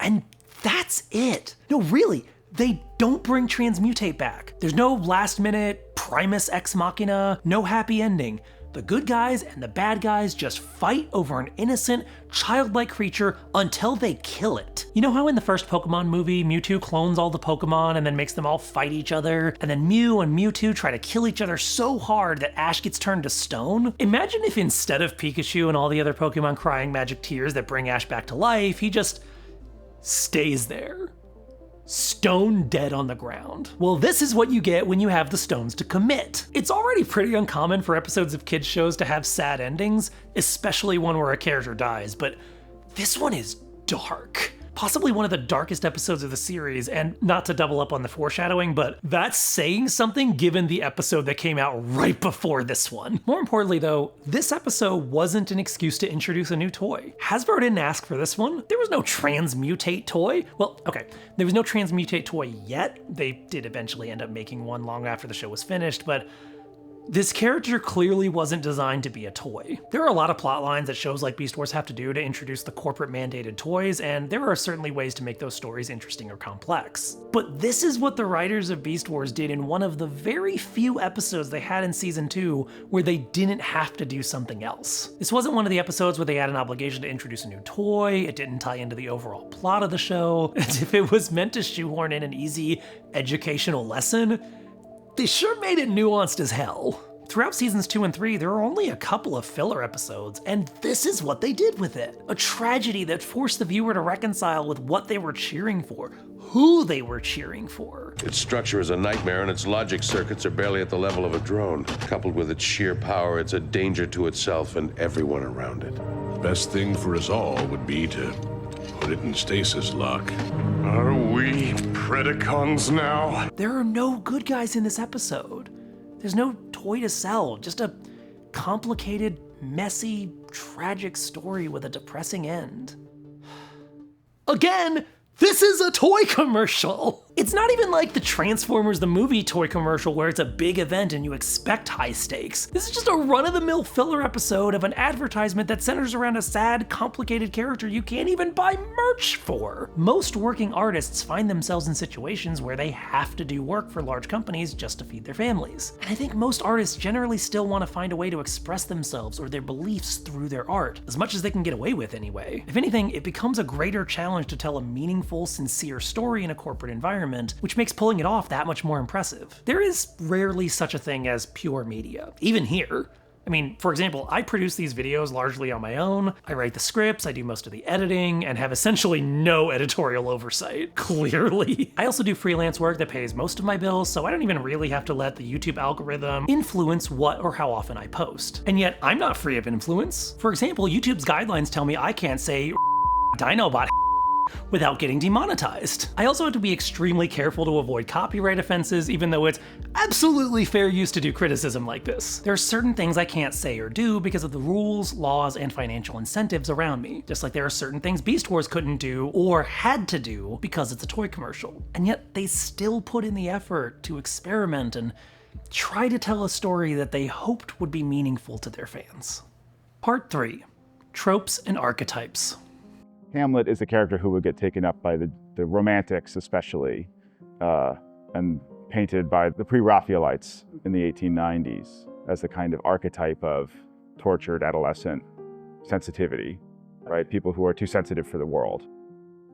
and that's it. No, really, they don't bring Transmutate back. There's no last minute Primus Ex Machina, no happy ending. The good guys and the bad guys just fight over an innocent, childlike creature until they kill it. You know how in the first Pokemon movie, Mewtwo clones all the Pokemon and then makes them all fight each other, and then Mew and Mewtwo try to kill each other so hard that Ash gets turned to stone? Imagine if instead of Pikachu and all the other Pokemon crying magic tears that bring Ash back to life, he just stays there. Stone dead on the ground. Well, this is what you get when you have the stones to commit. It's already pretty uncommon for episodes of kids shows to have sad endings, especially one where a character dies, but this one is dark. Possibly one of the darkest episodes of the series, and not to double up on the foreshadowing, but that's saying something given the episode that came out right before this one. More importantly though, this episode wasn't an excuse to introduce a new toy. Hasbro didn't ask for this one. There was no Transmutate toy. Well, okay, there was no Transmutate toy yet. They did eventually end up making one long after the show was finished, but this character clearly wasn't designed to be a toy. There are a lot of plot lines that shows like Beast Wars have to do to introduce the corporate mandated toys, and there are certainly ways to make those stories interesting or complex. But this is what the writers of Beast Wars did in one of the very few episodes they had in season 2 where they didn't have to do something else. This wasn't one of the episodes where they had an obligation to introduce a new toy, it didn't tie into the overall plot of the show, and if it was meant to shoehorn in an easy educational lesson, they sure made it nuanced as hell. Throughout seasons 2 and 3, there are only a couple of filler episodes, and this is what they did with it. A tragedy that forced the viewer to reconcile with what they were cheering for, who they were cheering for. Its structure is a nightmare, and its logic circuits are barely at the level of a drone. Coupled with its sheer power, it's a danger to itself and everyone around it. Best thing for us all would be to put it in stasis lock. Are we Predacons now? There are no good guys in this episode. There's no toy to sell, just a complicated, messy, tragic story with a depressing end. Again, this is a toy commercial! It's not even like the Transformers the movie toy commercial where it's a big event and you expect high stakes. This is just a run-of-the-mill filler episode of an advertisement that centers around a sad, complicated character you can't even buy merch for. Most working artists find themselves in situations where they have to do work for large companies just to feed their families. And I think most artists generally still want to find a way to express themselves or their beliefs through their art, as much as they can get away with anyway. If anything, it becomes a greater challenge to tell a meaningful, sincere story in a corporate environment, which makes pulling it off that much more impressive. There is rarely such a thing as pure media, even here. I mean, for example, I produce these videos largely on my own. I write the scripts, I do most of the editing, and have essentially no editorial oversight, clearly. I also do freelance work that pays most of my bills, so I don't even really have to let the YouTube algorithm influence what or how often I post. And yet, I'm not free of influence. For example, YouTube's guidelines tell me I can't say Dinobot without getting demonetized. I also have to be extremely careful to avoid copyright offenses, even though it's absolutely fair use to do criticism like this. There are certain things I can't say or do because of the rules, laws, and financial incentives around me, just like there are certain things Beast Wars couldn't do or had to do because it's a toy commercial. And yet they still put in the effort to experiment and try to tell a story that they hoped would be meaningful to their fans. Part 3, Tropes and Archetypes. Hamlet is a character who would get taken up by the Romantics especially, and painted by the pre-Raphaelites in the 1890s as a kind of archetype of tortured adolescent sensitivity, right? People who are too sensitive for the world.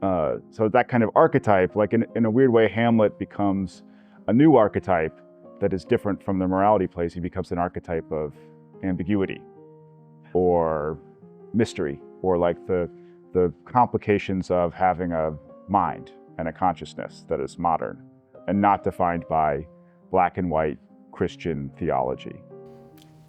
So that kind of archetype, like in a weird way, Hamlet becomes a new archetype that is different from the morality plays. He becomes an archetype of ambiguity or mystery, or like the complications of having a mind and a consciousness that is modern. and not defined by black and white Christian theology.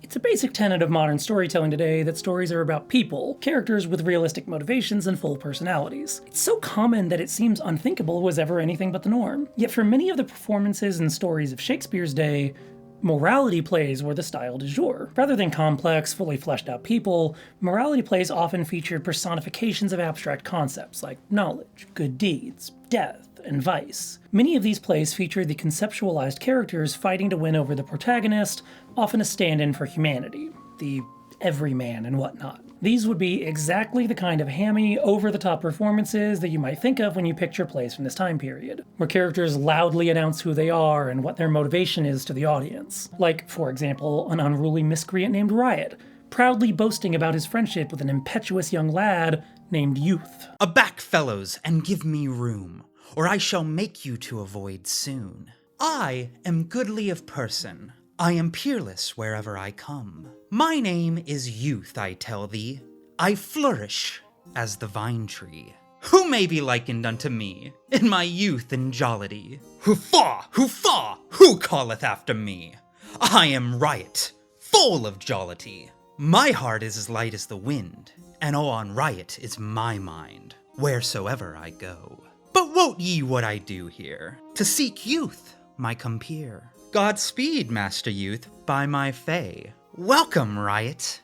It's a basic tenet of modern storytelling today that stories are about people, characters with realistic motivations and full personalities. It's so common that it seems unthinkable it was ever anything but the norm. Yet for many of the performances and stories of Shakespeare's day, morality plays were the style du jour. Rather than complex, fully fleshed out people, morality plays often featured personifications of abstract concepts like knowledge, good deeds, death, and vice. Many of these plays feature the conceptualized characters fighting to win over the protagonist, often a stand-in for humanity, the everyman and whatnot. These would be exactly the kind of hammy, over-the-top performances that you might think of when you picture plays from this time period, where characters loudly announce who they are and what their motivation is to the audience. Like, for example, an unruly miscreant named Riot, proudly boasting about his friendship with an impetuous young lad named Youth. Aback, fellows, and give me room, or I shall make you to avoid soon. I am goodly of person. I am peerless wherever I come. My name is Youth, I tell thee. I flourish as the vine tree. Who may be likened unto me in my youth and jollity? Hoofa! Hoofa! Who calleth after me? I am Riot, full of jollity. My heart is as light as the wind, and on Riot is my mind, wheresoever I go. But wot ye what I do here? To seek Youth, my compeer. Godspeed, Master Youth, by my fay. Welcome, Riot,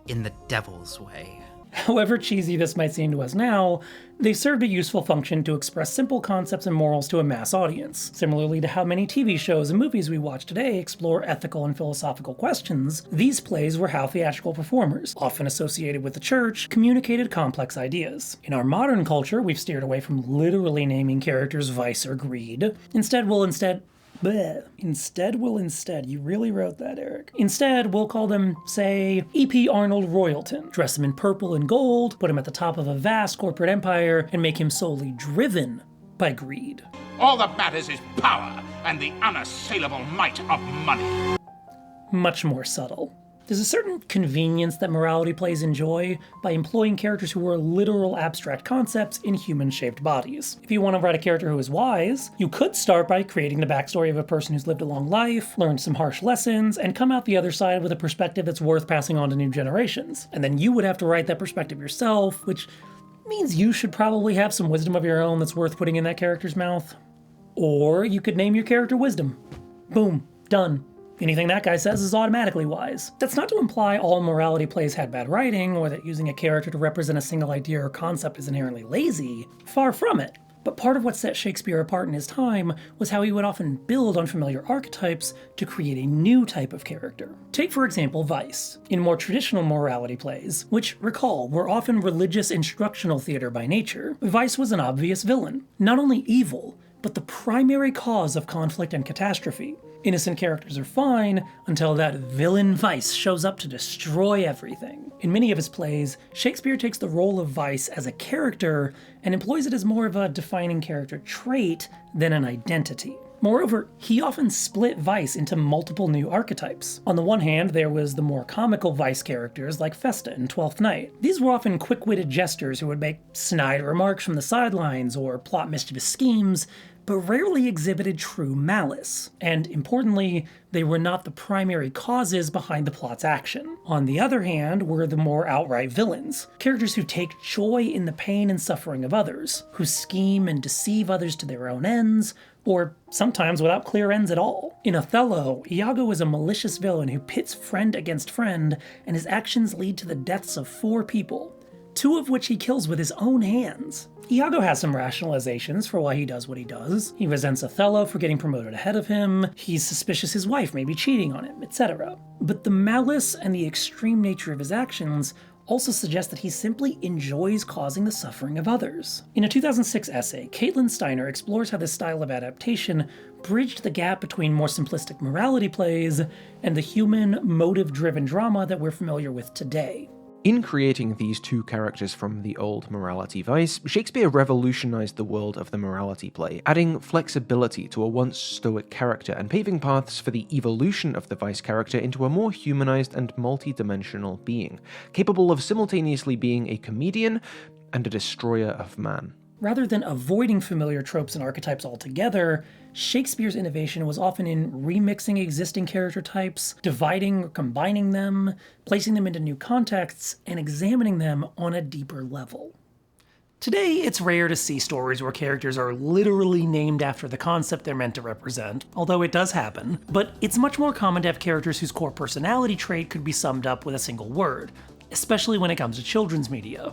in the devil's way. However cheesy this might seem to us now, they served a useful function to express simple concepts and morals to a mass audience. Similarly to how many TV shows and movies we watch today explore ethical and philosophical questions, these plays were how theatrical performers, often associated with the church, communicated complex ideas. In our modern culture, we've steered away from literally naming characters vice or greed. Instead, you really wrote that, Eric. Instead, we'll call them, say, E.P. Arnold Royalton. Dress him in purple and gold, put him at the top of a vast corporate empire, and make him solely driven by greed. All that matters is power and the unassailable might of money. Much more subtle. There's a certain convenience that morality plays enjoy by employing characters who are literal abstract concepts in human-shaped bodies. If you want to write a character who is wise, you could start by creating the backstory of a person who's lived a long life, learned some harsh lessons, and come out the other side with a perspective that's worth passing on to new generations. And then you would have to write that perspective yourself, which means you should probably have some wisdom of your own that's worth putting in that character's mouth. Or you could name your character Wisdom. Boom. Done. Anything that guy says is automatically wise. That's not to imply all morality plays had bad writing, or that using a character to represent a single idea or concept is inherently lazy. Far from it. But part of what set Shakespeare apart in his time was how he would often build on familiar archetypes to create a new type of character. Take, for example, Vice. In more traditional morality plays, which, recall, were often religious instructional theater by nature, Vice was an obvious villain. Not only evil, but the primary cause of conflict and catastrophe. Innocent characters are fine until that villain Vice shows up to destroy everything. In many of his plays, Shakespeare takes the role of Vice as a character and employs it as more of a defining character trait than an identity. Moreover, he often split Vice into multiple new archetypes. On the one hand, there was the more comical Vice characters like Festa in Twelfth Night. These were often quick-witted jesters who would make snide remarks from the sidelines or plot mischievous schemes, but rarely exhibited true malice. And importantly, they were not the primary causes behind the plot's action. On the other hand were the more outright villains, characters who take joy in the pain and suffering of others, who scheme and deceive others to their own ends, or sometimes without clear ends at all. In Othello, Iago is a malicious villain who pits friend against friend, and his actions lead to the deaths of 4 people, 2 of which he kills with his own hands. Iago has some rationalizations for why he does what he does. He resents Othello for getting promoted ahead of him, he's suspicious his wife may be cheating on him, etc. But the malice and the extreme nature of his actions also suggest that he simply enjoys causing the suffering of others. In a 2006 essay, Kaitlin Steiner explores how this style of adaptation bridged the gap between more simplistic morality plays and the human, motive-driven drama that we're familiar with today. In creating these 2 characters from the old morality vice, Shakespeare revolutionized the world of the morality play, adding flexibility to a once stoic character and paving paths for the evolution of the vice character into a more humanized and multi-dimensional being, capable of simultaneously being a comedian and a destroyer of man. Rather than avoiding familiar tropes and archetypes altogether, Shakespeare's innovation was often in remixing existing character types, dividing or combining them, placing them into new contexts, and examining them on a deeper level. Today, it's rare to see stories where characters are literally named after the concept they're meant to represent, although it does happen, but it's much more common to have characters whose core personality trait could be summed up with a single word, especially when it comes to children's media.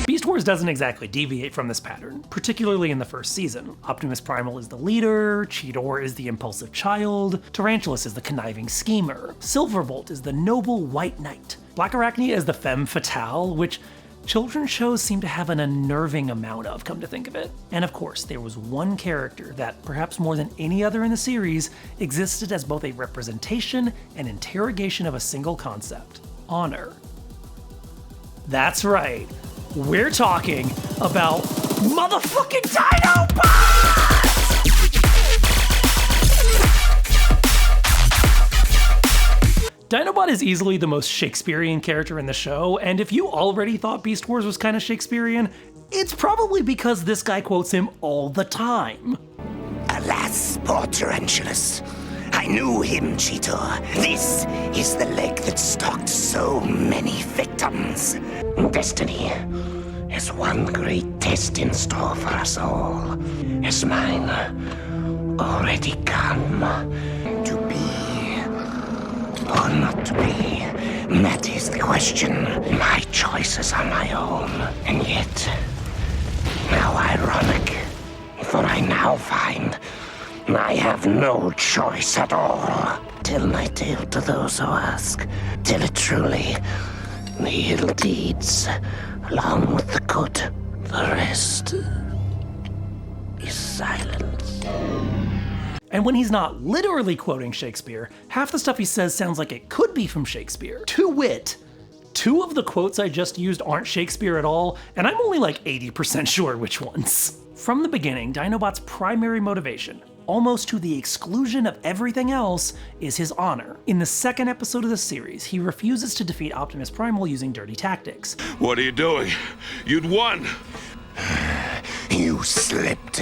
Beast Wars doesn't exactly deviate from this pattern, particularly in the first season. Optimus Primal is the leader, Cheetor is the impulsive child, Tarantulas is the conniving schemer, Silverbolt is the noble white knight, Black Arachnia is the femme fatale, which children's shows seem to have an unnerving amount of, come to think of it. And of course, there was one character that, perhaps more than any other in the series, existed as both a representation and interrogation of a single concept: honor. That's right, we're talking about motherfucking Dinobot! Dinobot is easily the most Shakespearean character in the show, and if you already thought Beast Wars was kind of Shakespearean, it's probably because this guy quotes him all the time. Alas, poor Tarantulas. I knew him, Cheetor. This is the leg that stalked so many victims. Destiny has one great test in store for us all. Has mine already come to be or not to be? That is the question. My choices are my own, and yet, how ironic, for I now find I have no choice at all. Tell my tale to those who ask. Tell it truly. The ill deeds, along with the good, the rest is silence. And when he's not literally quoting Shakespeare, half the stuff he says sounds like it could be from Shakespeare. To wit, 2 of the quotes I just used aren't Shakespeare at all, and I'm only like 80% sure which ones. From the beginning, Dinobot's primary motivation, almost to the exclusion of everything else, is his honor. In the second episode of the series, he refuses to defeat Optimus Primal using dirty tactics. What are you doing? You'd won. You slipped.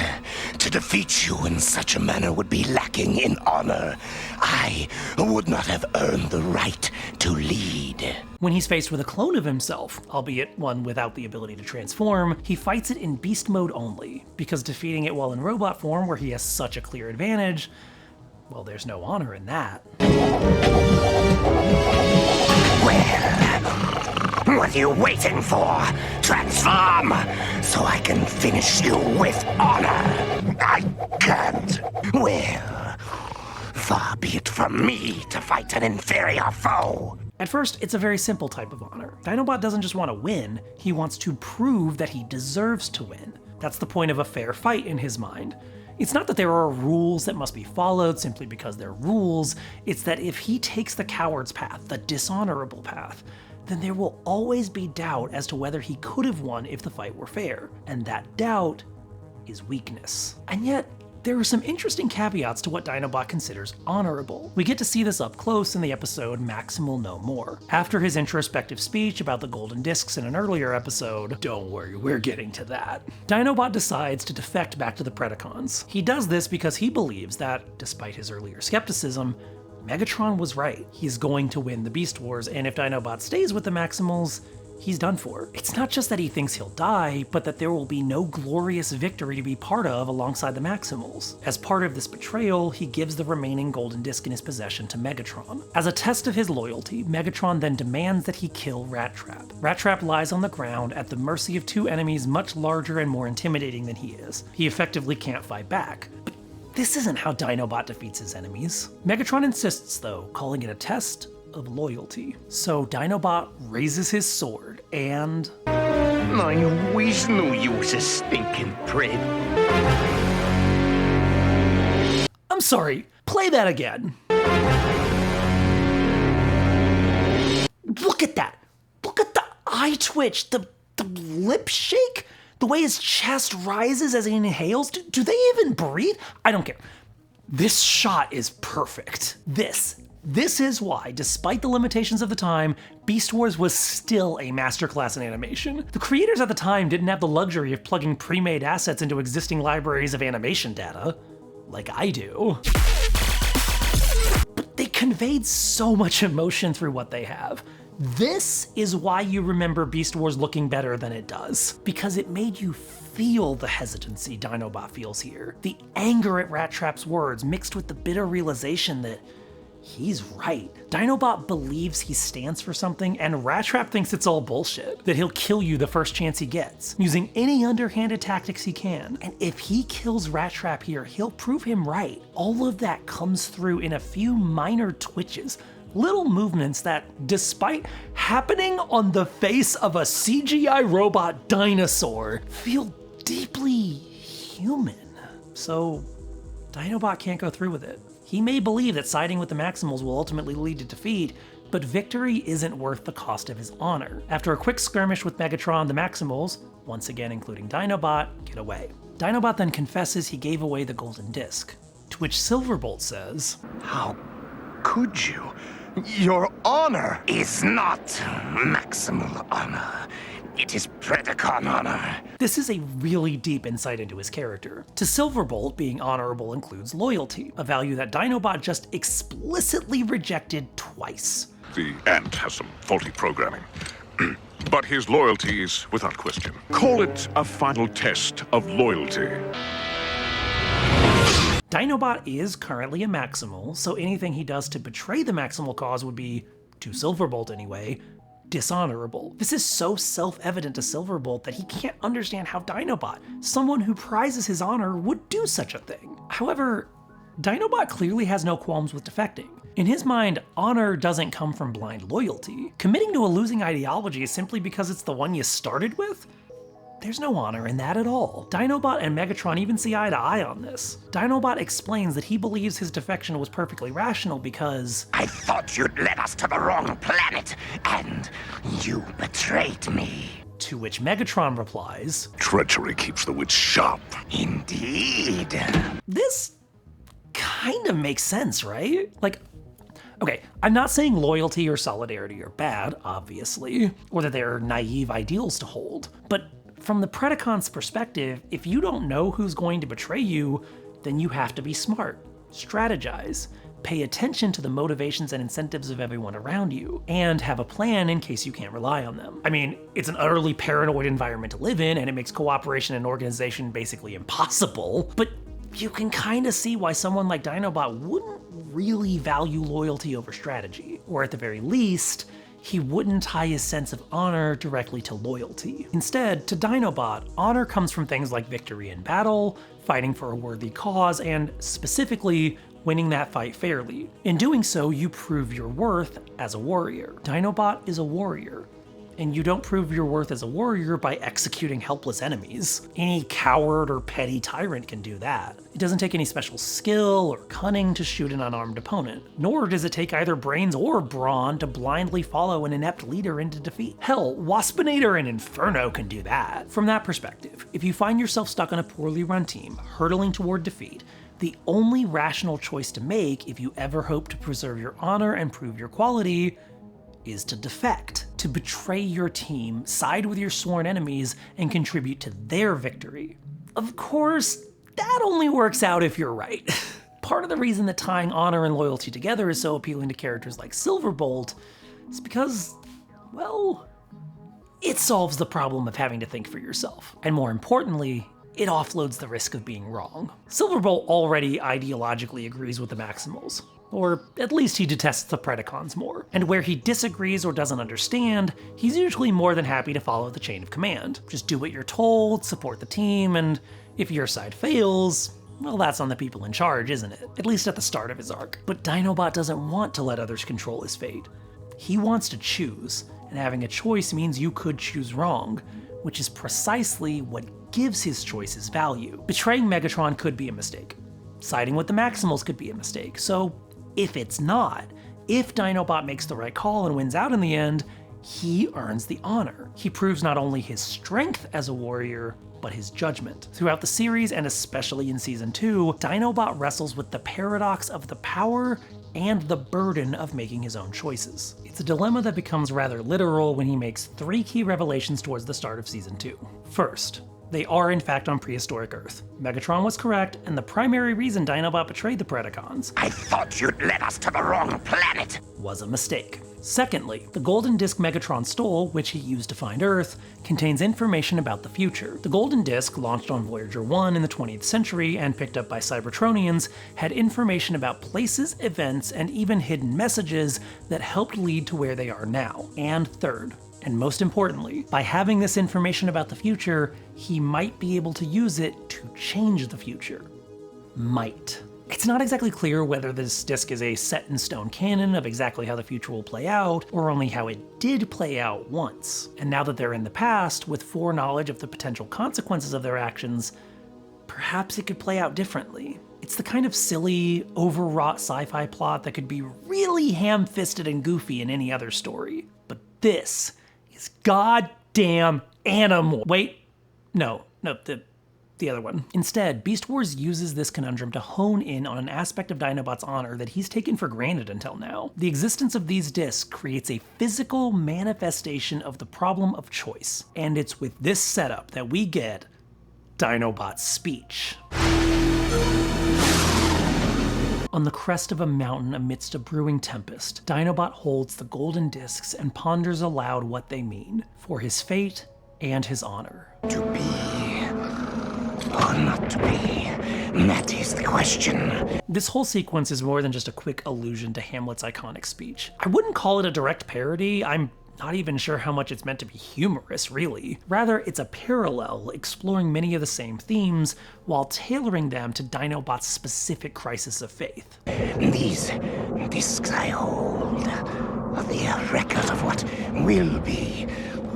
To defeat you in such a manner would be lacking in honor. I would not have earned the right to lead. When he's faced with a clone of himself, albeit one without the ability to transform, he fights it in beast mode only, because defeating it while in robot form, where he has such a clear advantage, well, there's no honor in that. Well, what are you waiting for? Transform, so I can finish you with honor. I can't. Well, far be it from me to fight an inferior foe. At first, it's a very simple type of honor. Dinobot doesn't just want to win, he wants to prove that he deserves to win. That's the point of a fair fight in his mind. It's not that there are rules that must be followed simply because they're rules, it's that if he takes the coward's path, the dishonorable path, then there will always be doubt as to whether he could have won if the fight were fair, and that doubt is weakness. And yet, there are some interesting caveats to what Dinobot considers honorable. We get to see this up close in the episode Maximal No More. After his introspective speech about the golden discs in an earlier episode, don't worry, we're getting to that, Dinobot decides to defect back to the Predacons. He does this because he believes that, despite his earlier skepticism, Megatron was right. He's going to win the Beast Wars, and if Dinobot stays with the Maximals, he's done for. It's not just that he thinks he'll die, but that there will be no glorious victory to be part of alongside the Maximals. As part of this betrayal, he gives the remaining golden disc in his possession to Megatron. As a test of his loyalty, Megatron then demands that he kill Rat Trap. Rat Trap lies on the ground at the mercy of 2 enemies much larger and more intimidating than he is. He effectively can't fight back. But this isn't how Dinobot defeats his enemies. Megatron insists, though, calling it a test of loyalty. So Dinobot raises his sword and... I always knew you was a stinking prig. I'm sorry, play that again. Look at that. Look at the eye twitch, the lip shake, the way his chest rises as he inhales. Do they even breathe? I don't care. This shot is perfect. This This is why, despite the limitations of the time, Beast Wars was still a masterclass in animation. The creators at the time didn't have the luxury of plugging pre-made assets into existing libraries of animation data, like I do. But they conveyed so much emotion through what they have. This is why you remember Beast Wars looking better than it does, because it made you feel the hesitancy Dinobot feels here. The anger at Rat Trap's words mixed with the bitter realization that he's right. Dinobot believes he stands for something, and Rat Trap thinks it's all bullshit, that he'll kill you the first chance he gets, using any underhanded tactics he can. And if he kills Rat Trap here, he'll prove him right. All of that comes through in a few minor twitches, little movements that, despite happening on the face of a CGI robot dinosaur, feel deeply human. So Dinobot can't go through with it. He may believe that siding with the Maximals will ultimately lead to defeat, but victory isn't worth the cost of his honor. After a quick skirmish with Megatron, the Maximals, once again including Dinobot, get away. Dinobot then confesses he gave away the golden disc, to which Silverbolt says, "How could you? Your honor is not maximal honor. It is Predacon honor." This is a really deep insight into his character. To Silverbolt, being honorable includes loyalty, a value that Dinobot just explicitly rejected twice. The ant has some faulty programming. But his loyalty is without question. Call it a final test of loyalty. Dinobot is currently a Maximal, so anything he does to betray the Maximal cause would be, to Silverbolt anyway, dishonorable. This is so self-evident to Silverbolt that he can't understand how Dinobot, someone who prizes his honor, would do such a thing. However, Dinobot clearly has no qualms with defecting. In his mind, honor doesn't come from blind loyalty. Committing to a losing ideology is simply because it's the one you started with? There's no honor in that at all. Dinobot and Megatron even see eye to eye on this. Dinobot explains that he believes his defection was perfectly rational because I thought you'd led us to the wrong planet, and you betrayed me. To which Megatron replies, Treachery keeps the wits sharp. Indeed. This kind of makes sense, right? Like, okay, I'm not saying loyalty or solidarity are bad, obviously, or that they're naive ideals to hold, but from the Predacon's perspective, if you don't know who's going to betray you, then you have to be smart, strategize, pay attention to the motivations and incentives of everyone around you, and have a plan in case you can't rely on them. I mean, it's an utterly paranoid environment to live in, and it makes cooperation and organization basically impossible, but you can kind of see why someone like Dinobot wouldn't really value loyalty over strategy, or at the very least, he wouldn't tie his sense of honor directly to loyalty. Instead, to Dinobot, honor comes from things like victory in battle, fighting for a worthy cause, and specifically, winning that fight fairly. In doing so, you prove your worth as a warrior. Dinobot is a warrior, and you don't prove your worth as a warrior by executing helpless enemies. Any coward or petty tyrant can do that. It doesn't take any special skill or cunning to shoot an unarmed opponent, nor does it take either brains or brawn to blindly follow an inept leader into defeat. Hell, Waspinator and Inferno can do that. From that perspective, if you find yourself stuck on a poorly run team, hurtling toward defeat, the only rational choice to make if you ever hope to preserve your honor and prove your quality is to defect, to betray your team, side with your sworn enemies, and contribute to their victory. Of course, that only works out if you're right. Part of the reason that tying honor and loyalty together is so appealing to characters like Silverbolt is because, well, it solves the problem of having to think for yourself. And more importantly, it offloads the risk of being wrong. Silverbolt already ideologically agrees with the Maximals. Or at least he detests the Predacons more. And where he disagrees or doesn't understand, he's usually more than happy to follow the chain of command. Just do what you're told, support the team, and if your side fails, well, that's on the people in charge, isn't it? At least at the start of his arc. But Dinobot doesn't want to let others control his fate. He wants to choose, and having a choice means you could choose wrong, which is precisely what gives his choices value. Betraying Megatron could be a mistake. Siding with the Maximals could be a mistake, so if it's not, if Dinobot makes the right call and wins out in the end, he earns the honor. He proves not only his strength as a warrior, but his judgment. Throughout the series, and especially in Season 2, Dinobot wrestles with the paradox of the power and the burden of making his own choices. It's a dilemma that becomes rather literal when he makes 3 key revelations towards the start of Season 2. First, they are in fact on prehistoric Earth. Megatron was correct, and the primary reason Dinobot betrayed the Predacons, I thought you'd led us to the wrong planet, was a mistake. Secondly, the golden disc Megatron stole, which he used to find Earth, contains information about the future. The golden disc, launched on Voyager 1 in the 20th century and picked up by Cybertronians, had information about places, events, and even hidden messages that helped lead to where they are now. And third, and most importantly, by having this information about the future, he might be able to use it to change the future. Might. It's not exactly clear whether this disc is a set-in-stone canon of exactly how the future will play out, or only how it did play out once. And now that they're in the past, with foreknowledge of the potential consequences of their actions, perhaps it could play out differently. It's the kind of silly, overwrought sci-fi plot that could be really ham-fisted and goofy in any other story. But this is goddamn animal. Wait, no, the other one. Instead, Beast Wars uses this conundrum to hone in on an aspect of Dinobot's honor that he's taken for granted until now. The existence of these discs creates a physical manifestation of the problem of choice, and it's with this setup that we get Dinobot's speech. On the crest of a mountain amidst a brewing tempest, Dinobot holds the golden discs and ponders aloud what they mean for his fate and his honor. To be or not to be, that is the question. This whole sequence is more than just a quick allusion to Hamlet's iconic speech. I wouldn't call it a direct parody. I'm not even sure how much it's meant to be humorous, really. Rather, it's a parallel, exploring many of the same themes while tailoring them to Dinobot's specific crisis of faith. These discs I hold are the record of what will be,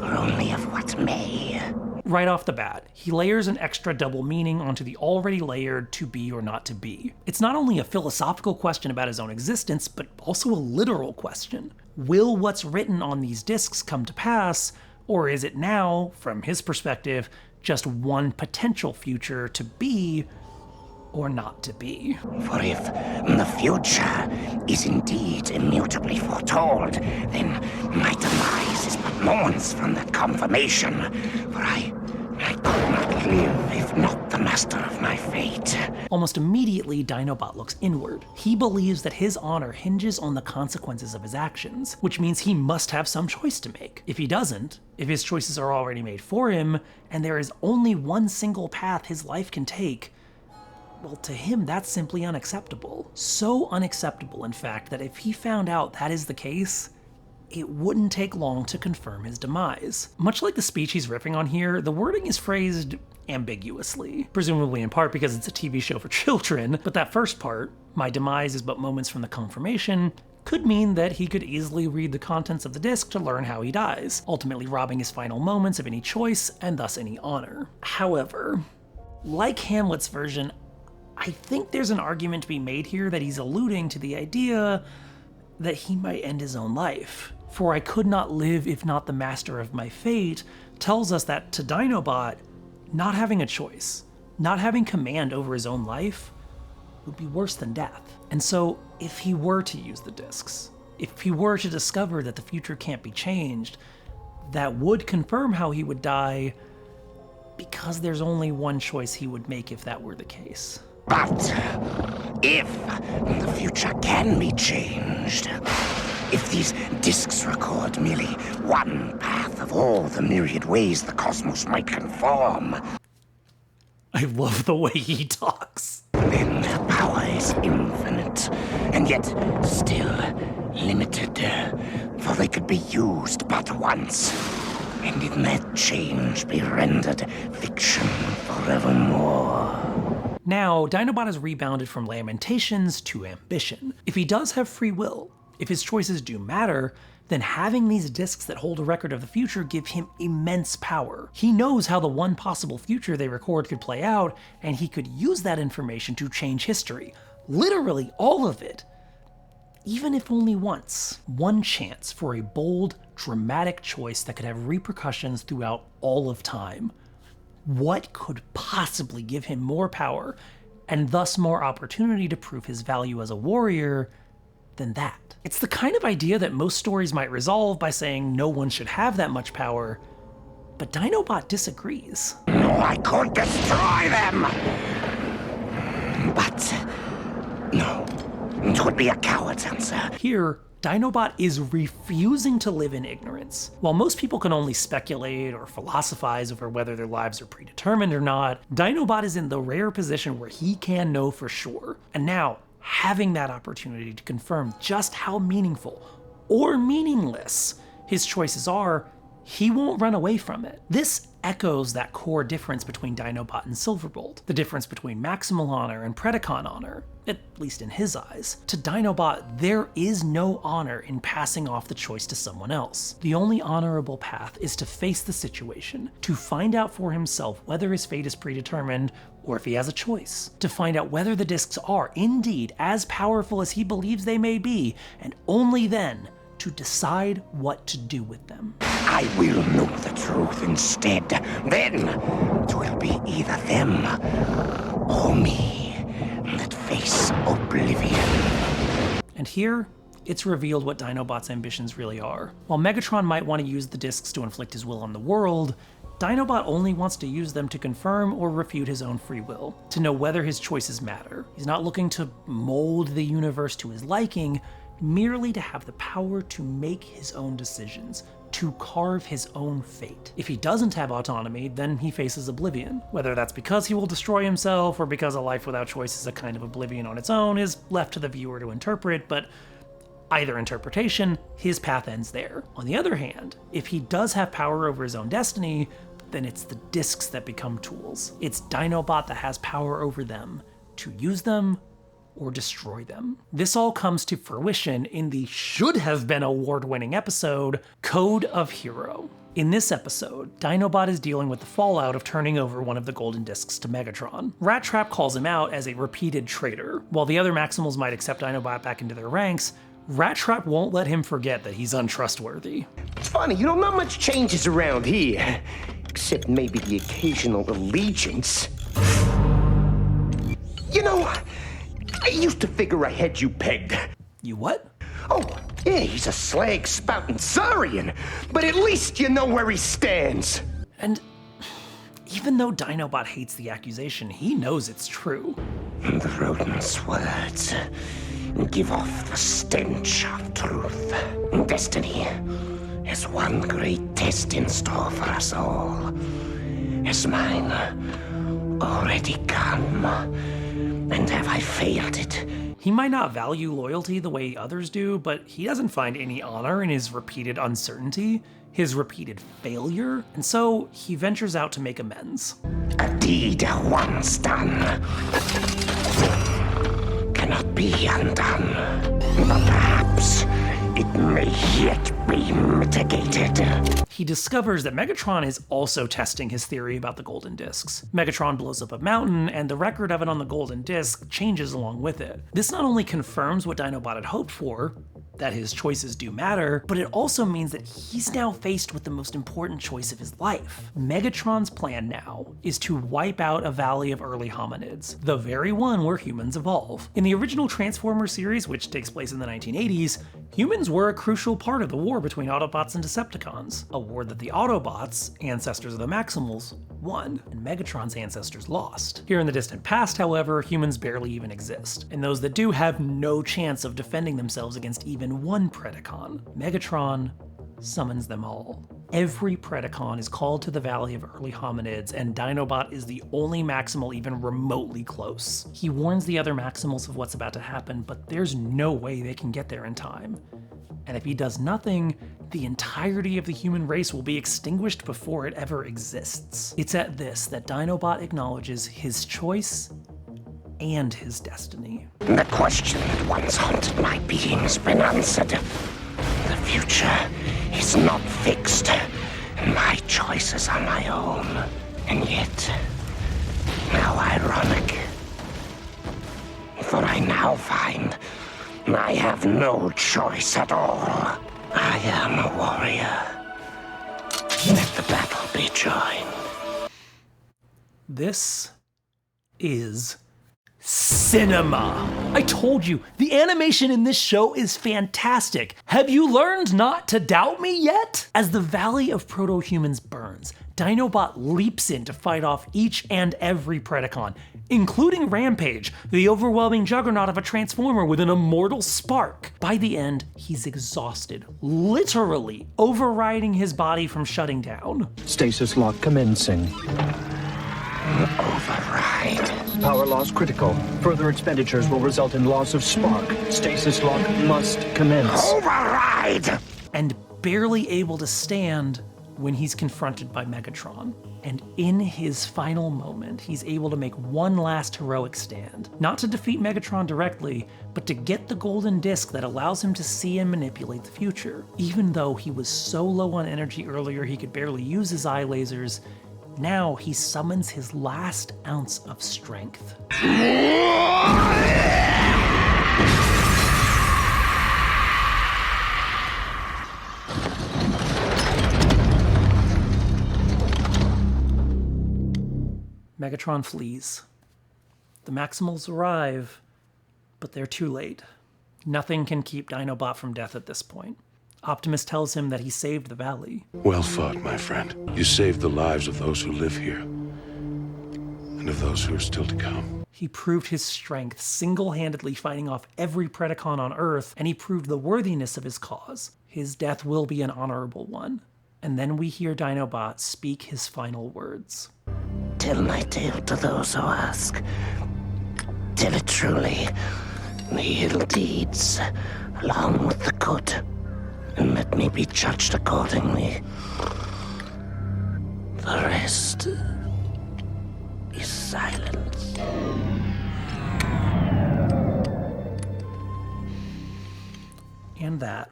or only of what may. Right off the bat, he layers an extra double meaning onto the already layered to be or not to be. It's not only a philosophical question about his own existence, but also a literal question. Will what's written on these discs come to pass, or is it now, from his perspective, just one potential future to be or not to be? For if the future is indeed immutably foretold, then my demise is but moments from that confirmation, for I could not live if not the master of my fate. Almost immediately, Dinobot looks inward. He believes that his honor hinges on the consequences of his actions, which means he must have some choice to make. If he doesn't, if his choices are already made for him, and there is only one single path his life can take, well, to him, that's simply unacceptable. So unacceptable, in fact, that if he found out that is the case, it wouldn't take long to confirm his demise. Much like the speech he's riffing on here, the wording is phrased ambiguously, presumably in part because it's a TV show for children, but that first part, my demise is but moments from the confirmation, could mean that he could easily read the contents of the disc to learn how he dies, ultimately robbing his final moments of any choice and thus any honor. However, like Hamlet's version, I think there's an argument to be made here that he's alluding to the idea that he might end his own life. For I could not live if not the master of my fate tells us that to Dinobot, not having a choice, not having command over his own life, would be worse than death. And so, if he were to use the discs, if he were to discover that the future can't be changed, that would confirm how he would die, because there's only one choice he would make if that were the case. But if the future can be changed, if these discs record merely one path of all the myriad ways the cosmos might conform, I love the way he talks. Then their power is infinite, and yet still limited, for they could be used but once, and in that change be rendered fiction forevermore. Now, Dinobot has rebounded from lamentations to ambition. If he does have free will, if his choices do matter, then having these discs that hold a record of the future give him immense power. He knows how the one possible future they record could play out, and he could use that information to change history. Literally all of it. Even if only once. One chance for a bold, dramatic choice that could have repercussions throughout all of time. What could possibly give him more power, and thus more opportunity to prove his value as a warrior, than that. It's the kind of idea that most stories might resolve by saying no one should have that much power, but Dinobot disagrees. No, I could destroy them! But no, it would be a coward's answer. Here, Dinobot is refusing to live in ignorance. While most people can only speculate or philosophize over whether their lives are predetermined or not, Dinobot is in the rare position where he can know for sure. And now, having that opportunity to confirm just how meaningful or meaningless his choices are, he won't run away from it. This echoes that core difference between Dinobot and Silverbolt, the difference between maximal honor and Predacon honor, at least in his eyes. To Dinobot, there is no honor in passing off the choice to someone else. The only honorable path is to face the situation, to find out for himself whether his fate is predetermined or if he has a choice, to find out whether the discs are indeed as powerful as he believes they may be, and only then to decide what to do with them. I will know the truth instead. Then it will be either them or me that face oblivion. And here, it's revealed what Dinobot's ambitions really are. While Megatron might want to use the discs to inflict his will on the world, Dinobot only wants to use them to confirm or refute his own free will, to know whether his choices matter. He's not looking to mold the universe to his liking, merely to have the power to make his own decisions, to carve his own fate. If he doesn't have autonomy, then he faces oblivion. Whether that's because he will destroy himself or because a life without choice is a kind of oblivion on its own is left to the viewer to interpret, but either interpretation, his path ends there. On the other hand, if he does have power over his own destiny, then it's the discs that become tools. It's Dinobot that has power over them, to use them or destroy them. This all comes to fruition in the should-have-been award-winning episode, Code of Hero. In this episode, Dinobot is dealing with the fallout of turning over one of the golden discs to Megatron. Rat Trap calls him out as a repeated traitor. While the other Maximals might accept Dinobot back into their ranks, Rat Trap won't let him forget that he's untrustworthy. It's funny, not much changes around here, except maybe the occasional allegiance. I used to figure I had you pegged. You what? Oh, yeah, he's a slag spouting Saurian, but at least you know where he stands. And even though Dinobot hates the accusation, he knows it's true. The rodent's words give off the stench of truth. Destiny is one great test in store for us all. Is mine already come? And have I failed it? He might not value loyalty the way others do, but he doesn't find any honor in his repeated uncertainty, his repeated failure, and so he ventures out to make amends. A deed once done cannot be undone, but perhaps it may yet be mitigated. He discovers that Megatron is also testing his theory about the golden discs. Megatron blows up a mountain, and the record of it on the golden disc changes along with it. This not only confirms what Dinobot had hoped for, that his choices do matter, but it also means that he's now faced with the most important choice of his life. Megatron's plan now is to wipe out a valley of early hominids, the very one where humans evolve. In the original Transformers series, which takes place in the 1980s, humans were a crucial part of the war between Autobots and Decepticons, a war that the Autobots, ancestors of the Maximals, won, and Megatron's ancestors lost. Here in the distant past, however, humans barely even exist, and those that do have no chance of defending themselves against even one Predacon. Megatron summons them all. Every Predacon is called to the Valley of Early Hominids, and Dinobot is the only Maximal even remotely close. He warns the other Maximals of what's about to happen, but there's no way they can get there in time. And if he does nothing, the entirety of the human race will be extinguished before it ever exists. It's at this that Dinobot acknowledges his choice and his destiny. The question that once haunted my being has been answered. The future is not fixed, and my choices are my own. And yet, how ironic. For I now find I have no choice at all. I am a warrior. Let the battle be joined. This is cinema. I told you, the animation in this show is fantastic. Have you learned not to doubt me yet? As the Valley of Proto-Humans burns, Dinobot leaps in to fight off each and every Predacon, including Rampage, the overwhelming juggernaut of a Transformer with an immortal spark. By the end, he's exhausted, literally overriding his body from shutting down. Stasis lock commencing. Override. Power loss critical. Further expenditures will result in loss of spark. Stasis lock must commence. Override! And barely able to stand when he's confronted by Megatron. And in his final moment, he's able to make one last heroic stand. Not to defeat Megatron directly, but to get the golden disc that allows him to see and manipulate the future. Even though he was so low on energy earlier he could barely use his eye lasers, now he summons his last ounce of strength. Megatron flees. The Maximals arrive, but they're too late. Nothing can keep Dinobot from death at this point. Optimus tells him that he saved the valley. Well fought, my friend. You saved the lives of those who live here, and of those who are still to come. He proved his strength, single-handedly fighting off every Predacon on Earth, and he proved the worthiness of his cause. His death will be an honorable one. And then we hear Dinobot speak his final words. Tell my tale to those who ask. Tell it truly, the ill deeds, along with the good, and let me be judged accordingly. The rest is silence. And that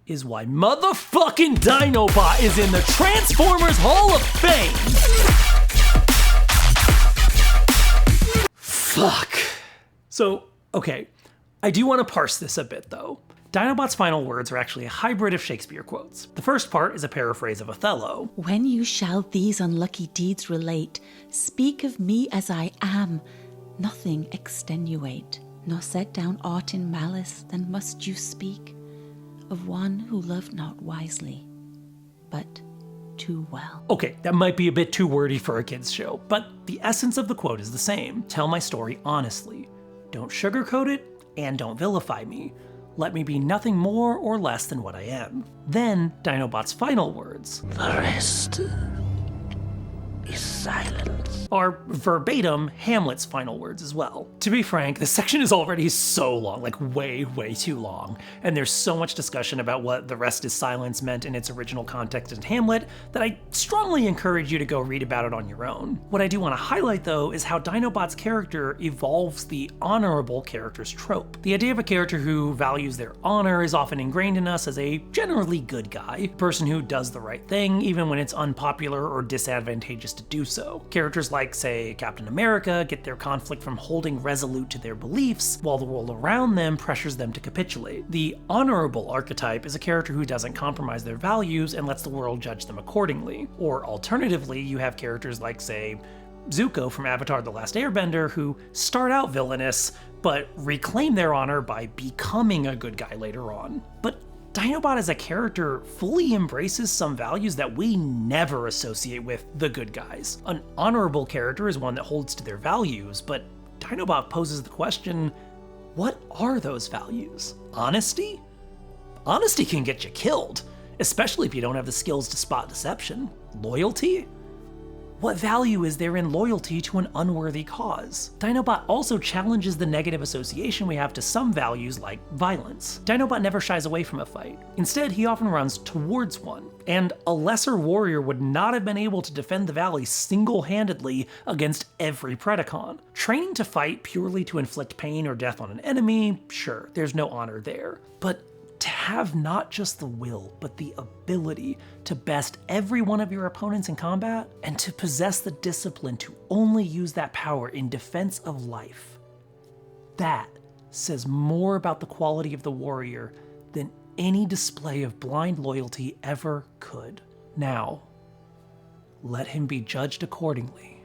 is why motherfucking Dinobot is in the Transformers Hall of Fame! Fuck. So, okay, I do want to parse this a bit though. Dinobot's final words are actually a hybrid of Shakespeare quotes. The first part is a paraphrase of Othello. When you shall these unlucky deeds relate, speak of me as I am, nothing extenuate, nor set down aught in malice, then must you speak of one who loved not wisely, but too well. Okay, that might be a bit too wordy for a kid's show, but the essence of the quote is the same. Tell my story honestly. Don't sugarcoat it, and don't vilify me. Let me be nothing more or less than what I am. Then, Dinobot's final words, the rest is silence, are verbatim Hamlet's final words as well. To be frank, this section is already so long, like way too long, and there's so much discussion about what the rest is silence meant in its original context in Hamlet that I strongly encourage you to go read about it on your own. What I do want to highlight though is how Dinobot's character evolves the honorable character's trope. The idea of a character who values their honor is often ingrained in us as a generally good guy, a person who does the right thing even when it's unpopular or disadvantageous to do so. Characters like, say, Captain America get their conflict from holding resolute to their beliefs, while the world around them pressures them to capitulate. The honorable archetype is a character who doesn't compromise their values and lets the world judge them accordingly. Or alternatively, you have characters like, say, Zuko from Avatar: The Last Airbender, who start out villainous, but reclaim their honor by becoming a good guy later on. But Dinobot as a character fully embraces some values that we never associate with the good guys. An honorable character is one that holds to their values, but Dinobot poses the question, what are those values? Honesty? Honesty can get you killed, especially if you don't have the skills to spot deception. Loyalty? What value is there in loyalty to an unworthy cause? Dinobot also challenges the negative association we have to some values like violence. Dinobot never shies away from a fight. Instead, he often runs towards one. And a lesser warrior would not have been able to defend the valley single-handedly against every Predacon. Training to fight purely to inflict pain or death on an enemy, sure, there's no honor there. But to have not just the will, but the ability to best every one of your opponents in combat, and to possess the discipline to only use that power in defense of life. That says more about the quality of the warrior than any display of blind loyalty ever could. Now, let him be judged accordingly.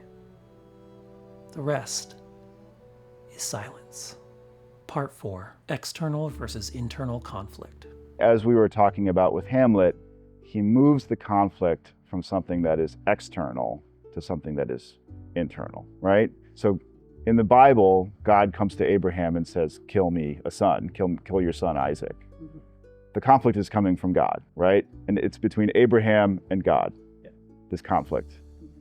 The rest is silence. Part 4, external versus internal conflict. As we were talking about with Hamlet, he moves the conflict from something that is external to something that is internal, right? So in the Bible, God comes to Abraham and says, kill me a son, kill your son Isaac. Mm-hmm. The conflict is coming from God, right? And it's between Abraham and God, this conflict. Mm-hmm.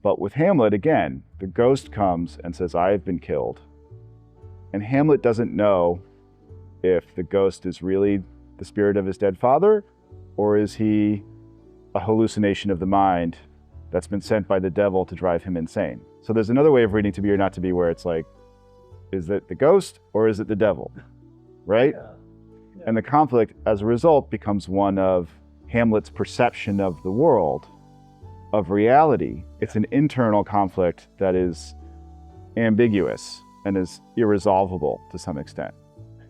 But with Hamlet, again, the ghost comes and says, I have been killed. And Hamlet doesn't know if the ghost is really the spirit of his dead father, or is he a hallucination of the mind that's been sent by the devil to drive him insane? So there's another way of reading To Be or Not to Be where it's like, is it the ghost or is it the devil, right? Yeah. And the conflict, as a result, becomes one of Hamlet's perception of the world, of reality. It's an internal conflict that is ambiguous and is irresolvable to some extent.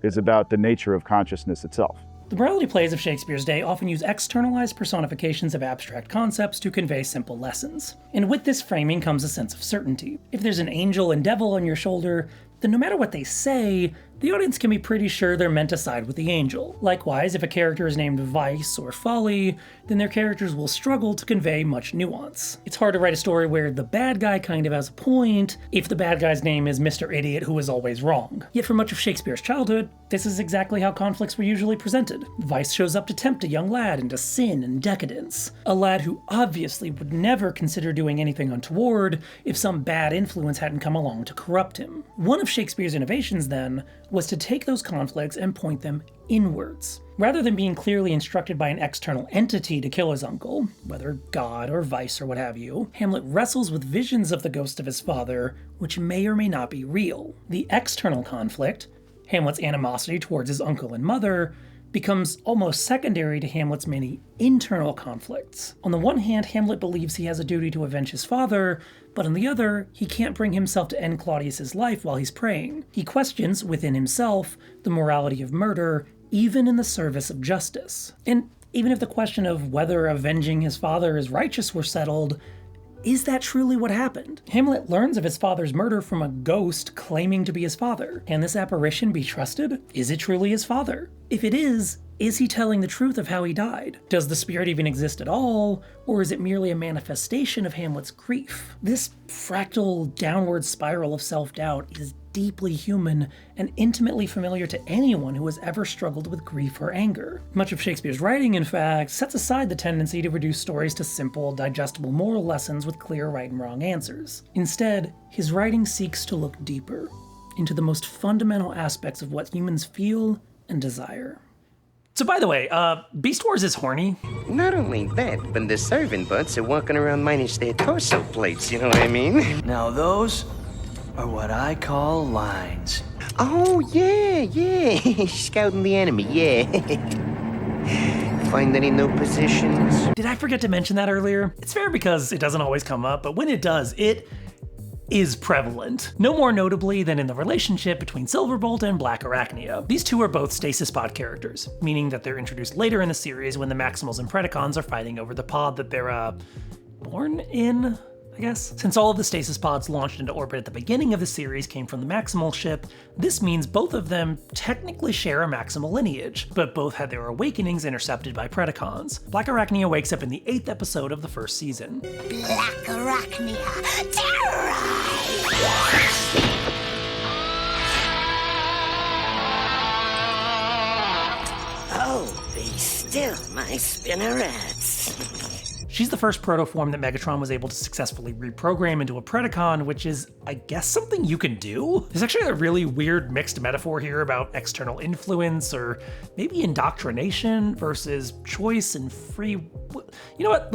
It's about the nature of consciousness itself. The morality plays of Shakespeare's day often use externalized personifications of abstract concepts to convey simple lessons. And with this framing comes a sense of certainty. If there's an angel and devil on your shoulder, then no matter what they say, the audience can be pretty sure they're meant to side with the angel. Likewise, if a character is named Vice or Folly, then their characters will struggle to convey much nuance. It's hard to write a story where the bad guy kind of has a point if the bad guy's name is Mr. Idiot who is always wrong. Yet for much of Shakespeare's childhood, this is exactly how conflicts were usually presented. Vice shows up to tempt a young lad into sin and decadence. A lad who obviously would never consider doing anything untoward if some bad influence hadn't come along to corrupt him. One of Shakespeare's innovations, then, was to take those conflicts and point them inwards. Rather than being clearly instructed by an external entity to kill his uncle, whether God or Vice or what have you, Hamlet wrestles with visions of the ghost of his father, which may or may not be real. The external conflict, Hamlet's animosity towards his uncle and mother, becomes almost secondary to Hamlet's many internal conflicts. On the one hand, Hamlet believes he has a duty to avenge his father, but on the other, he can't bring himself to end Claudius's life while he's praying. He questions, within himself, the morality of murder, even in the service of justice. And even if the question of whether avenging his father is righteous were settled, is that truly what happened? Hamlet learns of his father's murder from a ghost claiming to be his father. Can this apparition be trusted? Is it truly his father? If it is he telling the truth of how he died? Does the spirit even exist at all, or is it merely a manifestation of Hamlet's grief? This fractal downward spiral of self-doubt is deeply human and intimately familiar to anyone who has ever struggled with grief or anger. Much of Shakespeare's writing, in fact, sets aside the tendency to reduce stories to simple, digestible moral lessons with clear right and wrong answers. Instead, his writing seeks to look deeper, into the most fundamental aspects of what humans feel and desire. So by the way, Beast Wars is horny. Not only that, but the servant butts are walking around minus their torso plates, you know what I mean? Now those are what I call lines. Oh, yeah. Scouting the enemy, yeah. Find any new positions? Did I forget to mention that earlier? It's fair because it doesn't always come up, but when it does, it is prevalent. No more notably than in the relationship between Silverbolt and Black Arachnia. These two are both stasis pod characters, meaning that they're introduced later in the series when the Maximals and Predacons are fighting over the pod that they're, born in, I guess? Since all of the stasis pods launched into orbit at the beginning of the series came from the Maximal ship, this means both of them technically share a Maximal lineage, but both had their awakenings intercepted by Predacons. Black Arachnia wakes up in the 8th episode of the first season. Black Arachnia, terrorize! Oh, be still, my spinnerets. She's the first protoform that Megatron was able to successfully reprogram into a Predacon, which is, I guess, something you can do? There's actually a really weird mixed metaphor here about external influence, or maybe indoctrination versus choice and free... You know what?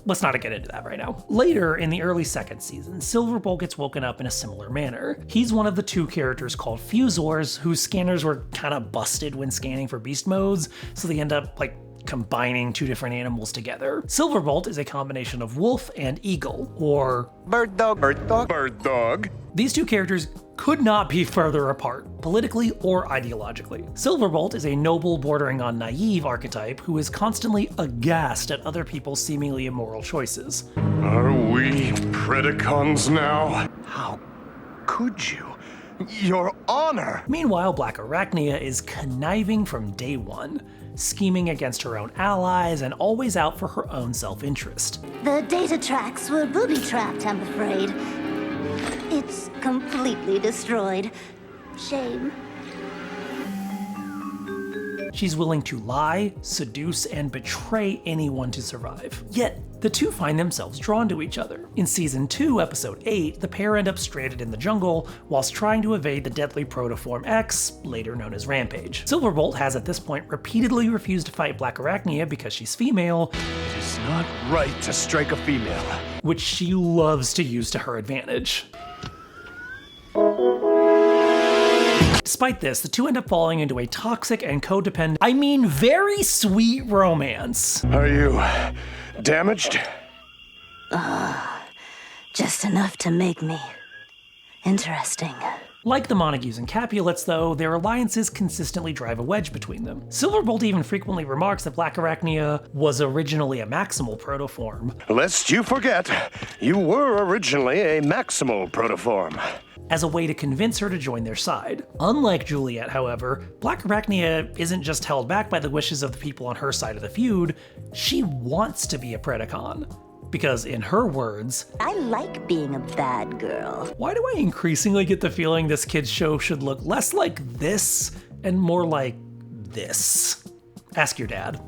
Let's not get into that right now. Later, in the early second season, Silverbolt gets woken up in a similar manner. He's one of the two characters called Fusors, whose scanners were kind of busted when scanning for beast modes, so they end up, combining two different animals together. Silverbolt is a combination of wolf and eagle, or bird dog. These two characters could not be further apart, politically or ideologically. Silverbolt is a noble bordering on naive archetype who is constantly aghast at other people's seemingly immoral choices. Are we Predacons now? How could you? Your honor! Meanwhile, Black Arachnia is conniving from day one, scheming against her own allies and always out for her own self-interest. The data tracks were booby-trapped, I'm afraid. It's completely destroyed. Shame. She's willing to lie, seduce, and betray anyone to survive. Yet, the two find themselves drawn to each other. In Season 2, Episode 8, the pair end up stranded in the jungle whilst trying to evade the deadly Protoform X, later known as Rampage. Silverbolt has at this point repeatedly refused to fight Black Arachnia because she's female. It is not right to strike a female. Which she loves to use to her advantage. Despite this, the two end up falling into a toxic and codependent, very sweet romance. Are you damaged? Just enough to make me interesting. Like the Montagues and Capulets, though, their alliances consistently drive a wedge between them. Silverbolt even frequently remarks that Black Arachnia was originally a maximal protoform. Lest you forget, you were originally a maximal protoform. As a way to convince her to join their side. Unlike Juliet, however, Black Arachnia isn't just held back by the wishes of the people on her side of the feud, she wants to be a Predacon. Because in her words, I like being a bad girl. Why do I increasingly get the feeling this kid's show should look less like this and more like this? Ask your dad.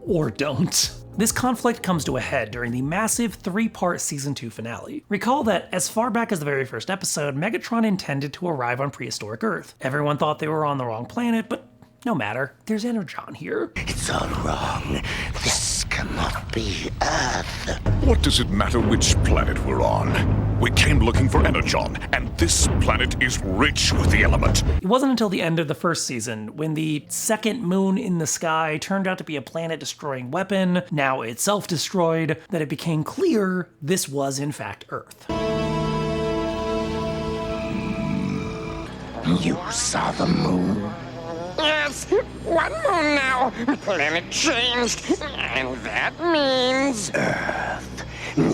Or don't. This conflict comes to a head during the massive 3-part Season 2 finale. Recall that, as far back as the very first episode, Megatron intended to arrive on prehistoric Earth. Everyone thought they were on the wrong planet, but no matter, there's Energon here. It's all wrong. This cannot be Earth. What does it matter which planet we're on? We came looking for Energon, and this planet is rich with the element. It wasn't until the end of the first season, when the second moon in the sky turned out to be a planet-destroying weapon, now itself destroyed, that it became clear this was in fact Earth. You saw the moon? Yes, one moon now. Planet changed, and that means Earth.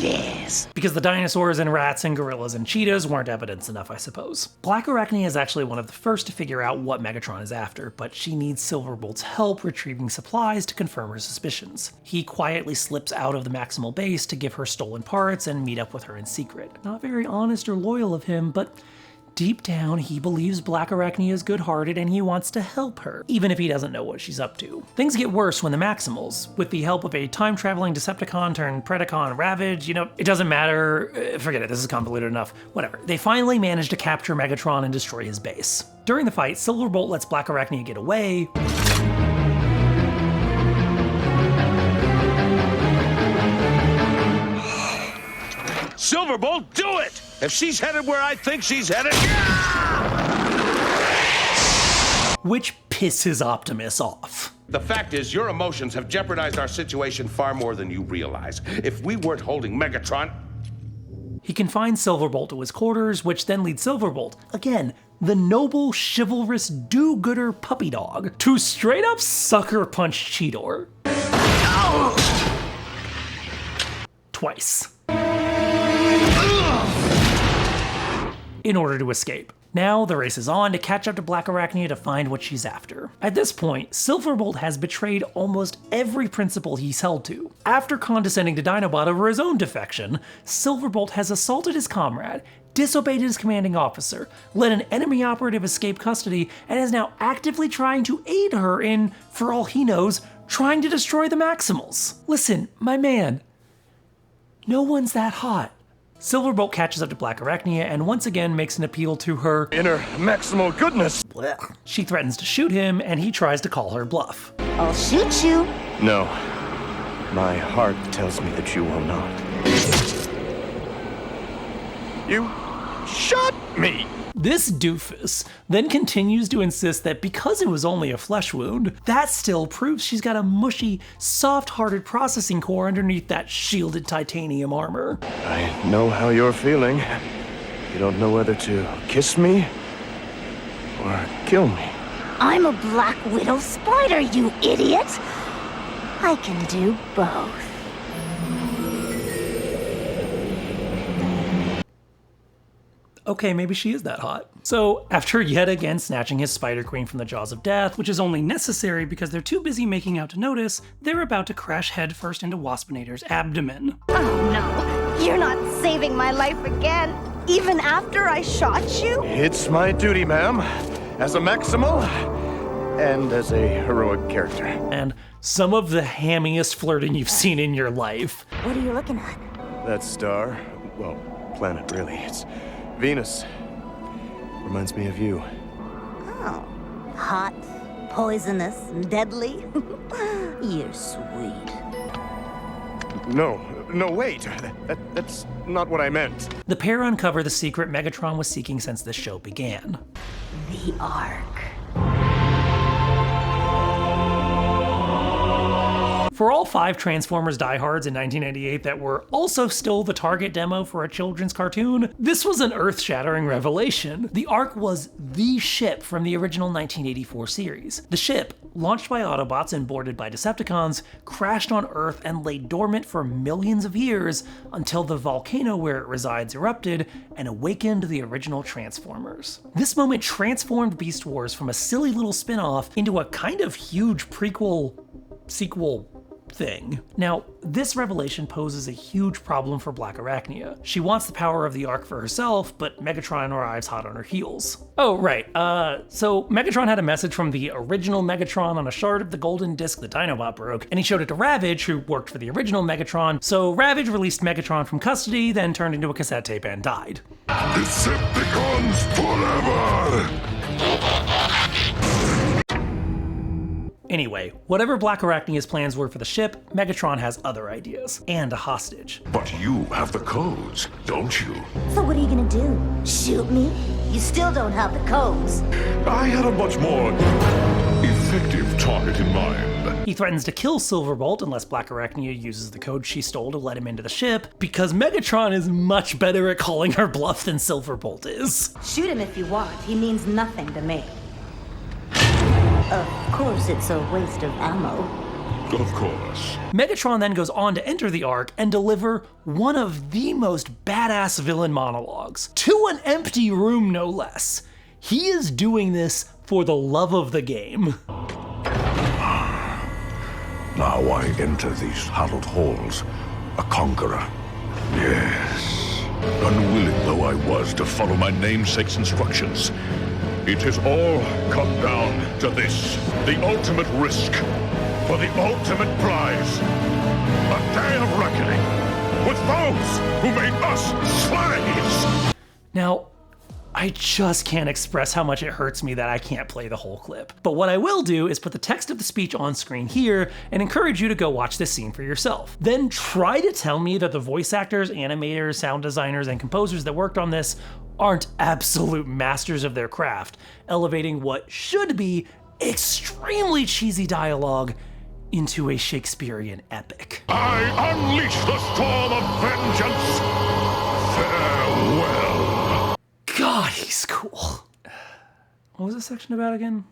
Yes. Because the dinosaurs and rats and gorillas and cheetahs weren't evidence enough, I suppose. Black Arachnia is actually one of the first to figure out what Megatron is after, but she needs Silverbolt's help retrieving supplies to confirm her suspicions. He quietly slips out of the Maximal base to give her stolen parts and meet up with her in secret. Not very honest or loyal of him, but deep down, he believes Black Arachnia is good-hearted and he wants to help her, even if he doesn't know what she's up to. Things get worse when the Maximals, with the help of a time-traveling Decepticon turned Predacon Ravage, it doesn't matter, forget it, this is convoluted enough, whatever. They finally manage to capture Megatron and destroy his base. During the fight, Silverbolt lets Black Arachnia get away, Silverbolt, do it! If she's headed where I think she's headed... which pisses Optimus off. The fact is, your emotions have jeopardized our situation far more than you realize. If we weren't holding Megatron... He confines Silverbolt to his quarters, which then leads Silverbolt, again, the noble, chivalrous, do-gooder puppy dog, to straight up sucker punch Cheetor. Twice. In order to escape. Now, the race is on to catch up to Black Arachnia to find what she's after. At this point, Silverbolt has betrayed almost every principle he's held to. After condescending to Dinobot over his own defection, Silverbolt has assaulted his comrade, disobeyed his commanding officer, let an enemy operative escape custody, and is now actively trying to aid her in, for all he knows, trying to destroy the Maximals. Listen, my man, no one's that hot. Silverbolt catches up to Black Arachnia and once again makes an appeal to her inner maximal goodness. She threatens to shoot him, and he tries to call her bluff. I'll shoot you. No. My heart tells me that you will not. You shot me! This doofus then continues to insist that because it was only a flesh wound, that still proves she's got a mushy, soft-hearted processing core underneath that shielded titanium armor. I know how you're feeling. You don't know whether to kiss me or kill me. I'm a Black Widow spider, you idiot! I can do both. okay, maybe she is that hot. So after yet again snatching his Spider Queen from the jaws of death, which is only necessary because they're too busy making out to notice, they're about to crash headfirst into Waspinator's abdomen. Oh no, you're not saving my life again, even after I shot you? It's my duty, ma'am, as a Maximal and as a heroic character. And some of the hammiest flirting you've seen in your life. What are you looking at? That star, well, planet really, it's Venus. Reminds me of you. Oh, hot, poisonous, and deadly. You're sweet. No, wait. That's not what I meant. The pair uncover the secret Megatron was seeking since the show began. The Ark. For all 5 Transformers diehards in 1998 that were also still the target demo for a children's cartoon, this was an earth-shattering revelation. The Ark was the ship from the original 1984 series. The ship, launched by Autobots and boarded by Decepticons, crashed on Earth and lay dormant for millions of years until the volcano where it resides erupted and awakened the original Transformers. This moment transformed Beast Wars from a silly little spin-off into a kind of huge sequel thing. Now, this revelation poses a huge problem for Black Arachnia. She wants the power of the Ark for herself, but Megatron arrives hot on her heels. Oh, right, so Megatron had a message from the original Megatron on a shard of the golden disc the Dinobot broke, and he showed it to Ravage, who worked for the original Megatron, so Ravage released Megatron from custody, then turned into a cassette tape and died. Decepticons forever! Anyway, whatever Black Arachnia's plans were for the ship, Megatron has other ideas, and a hostage. But you have the codes, don't you? So what are you gonna do? Shoot me? You still don't have the codes. I had a much more effective target in mind. He threatens to kill Silverbolt unless Black Arachnia uses the code she stole to let him into the ship, because Megatron is much better at calling her bluff than Silverbolt is. Shoot him if you want. He means nothing to me. Of course, it's a waste of ammo. Of course. Megatron then goes on to enter the Ark and deliver one of the most badass villain monologues, to an empty room no less. He is doing this for the love of the game. Now I enter these hallowed halls, a conqueror. Yes, unwilling though I was to follow my namesake's instructions, it has all come down to this, the ultimate risk, for the ultimate prize. A day of reckoning with those who made us slaves! Now, I just can't express how much it hurts me that I can't play the whole clip. But what I will do is put the text of the speech on screen here and encourage you to go watch this scene for yourself. Then try to tell me that the voice actors, animators, sound designers, and composers that worked on this aren't absolute masters of their craft, elevating what should be extremely cheesy dialogue into a Shakespearean epic. I unleash the storm of vengeance! Farewell! God, he's cool. What was this section about again?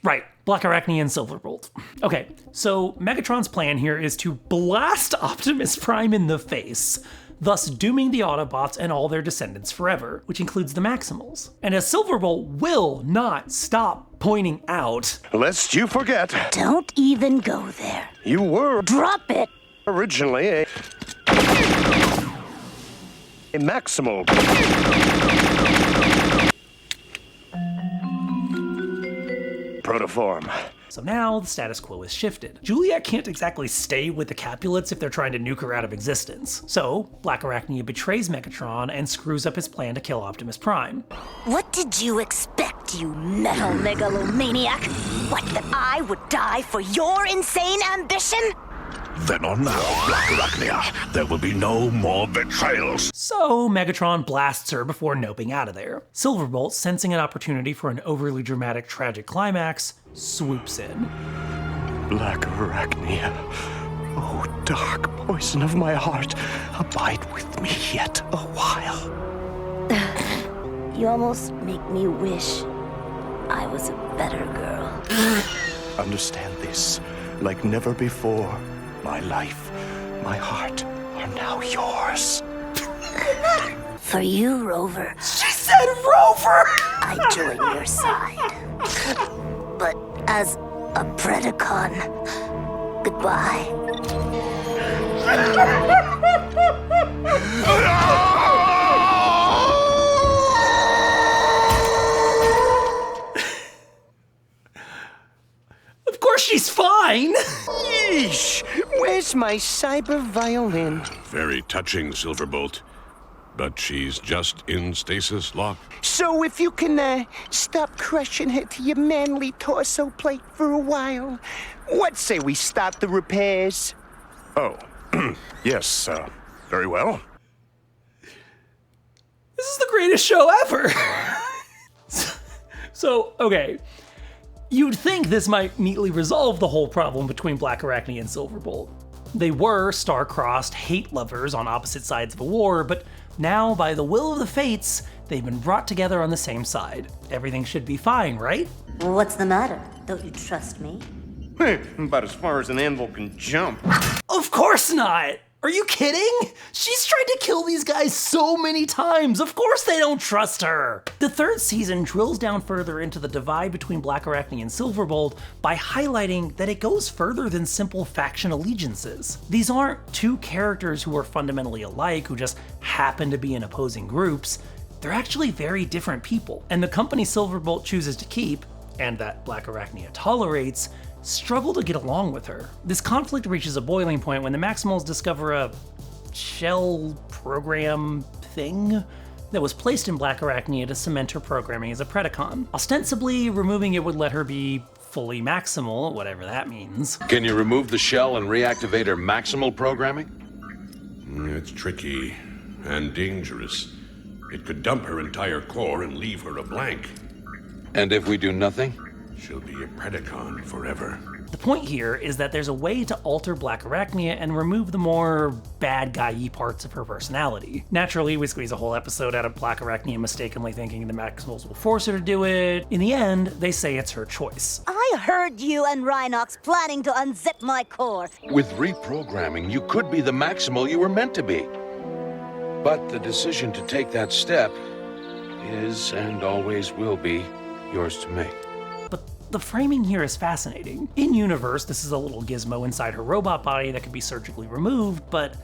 Right, Black Arachnia and Silverbolt. Okay, so Megatron's plan here is to blast Optimus Prime in the face, thus dooming the Autobots and all their descendants forever, which includes the Maximals. And as Silverbolt will not stop pointing out, lest you forget. Don't even go there. You were. Drop it! Originally a Maximal. Protoform. So now the status quo is shifted. Juliet can't exactly stay with the Capulets if they're trying to nuke her out of existence. So Black Arachnia betrays Megatron and screws up his plan to kill Optimus Prime. What did you expect, you metal megalomaniac? What, that I would die for your insane ambition? Then on now, Black Arachnia, there will be no more betrayals. So Megatron blasts her before noping out of there. Silverbolt, sensing an opportunity for an overly dramatic, tragic climax, swoops in. Black Arachnia, oh dark poison of my heart, abide with me yet a while. You almost make me wish I was a better girl. Understand this, like never before. My life, my heart are now yours. For you, Rover. She said Rover! I join your side. But as a Predacon, goodbye. Of course she's fine! Yeesh! Where's my cyber violin? Very touching, Silverbolt. But she's just in stasis lock. So if you can, stop crushing her to your manly torso plate for a while, what say we start the repairs? Oh, yes, very well. This is the greatest show ever! So, okay. You'd think this might neatly resolve the whole problem between Black Arachne and Silverbolt. They were star-crossed hate lovers on opposite sides of a war, but now, by the will of the fates, they've been brought together on the same side. Everything should be fine, right? What's the matter? Don't you trust me? About as far as an anvil can jump. Of course not! Are you kidding? She's tried to kill these guys so many times. Of course they don't trust her. The third season drills down further into the divide between Black Arachne and Silverbolt by highlighting that it goes further than simple faction allegiances. These aren't two characters who are fundamentally alike who just happen to be in opposing groups. They're actually very different people. And the company Silverbolt chooses to keep, and that Black Arachne tolerates, struggle to get along with her. This conflict reaches a boiling point when the Maximals discover a shell program thing that was placed in Black Arachne to cement her programming as a Predacon. Ostensibly, removing it would let her be fully Maximal, whatever that means. Can you remove the shell and reactivate her Maximal programming? It's tricky and dangerous. It could dump her entire core and leave her a blank. And if we do nothing? She'll be a Predacon forever. The point here is that there's a way to alter Black Arachne and remove the more bad guy-y parts of her personality. Naturally, we squeeze a whole episode out of Black Arachne mistakenly thinking the Maximals will force her to do it. In the end, they say it's her choice. I heard you and Rhinox planning to unzip my core. With reprogramming, you could be the Maximal you were meant to be. But the decision to take that step is, and always will be, yours to make. The framing here is fascinating. In-universe, this is a little gizmo inside her robot body that could be surgically removed, but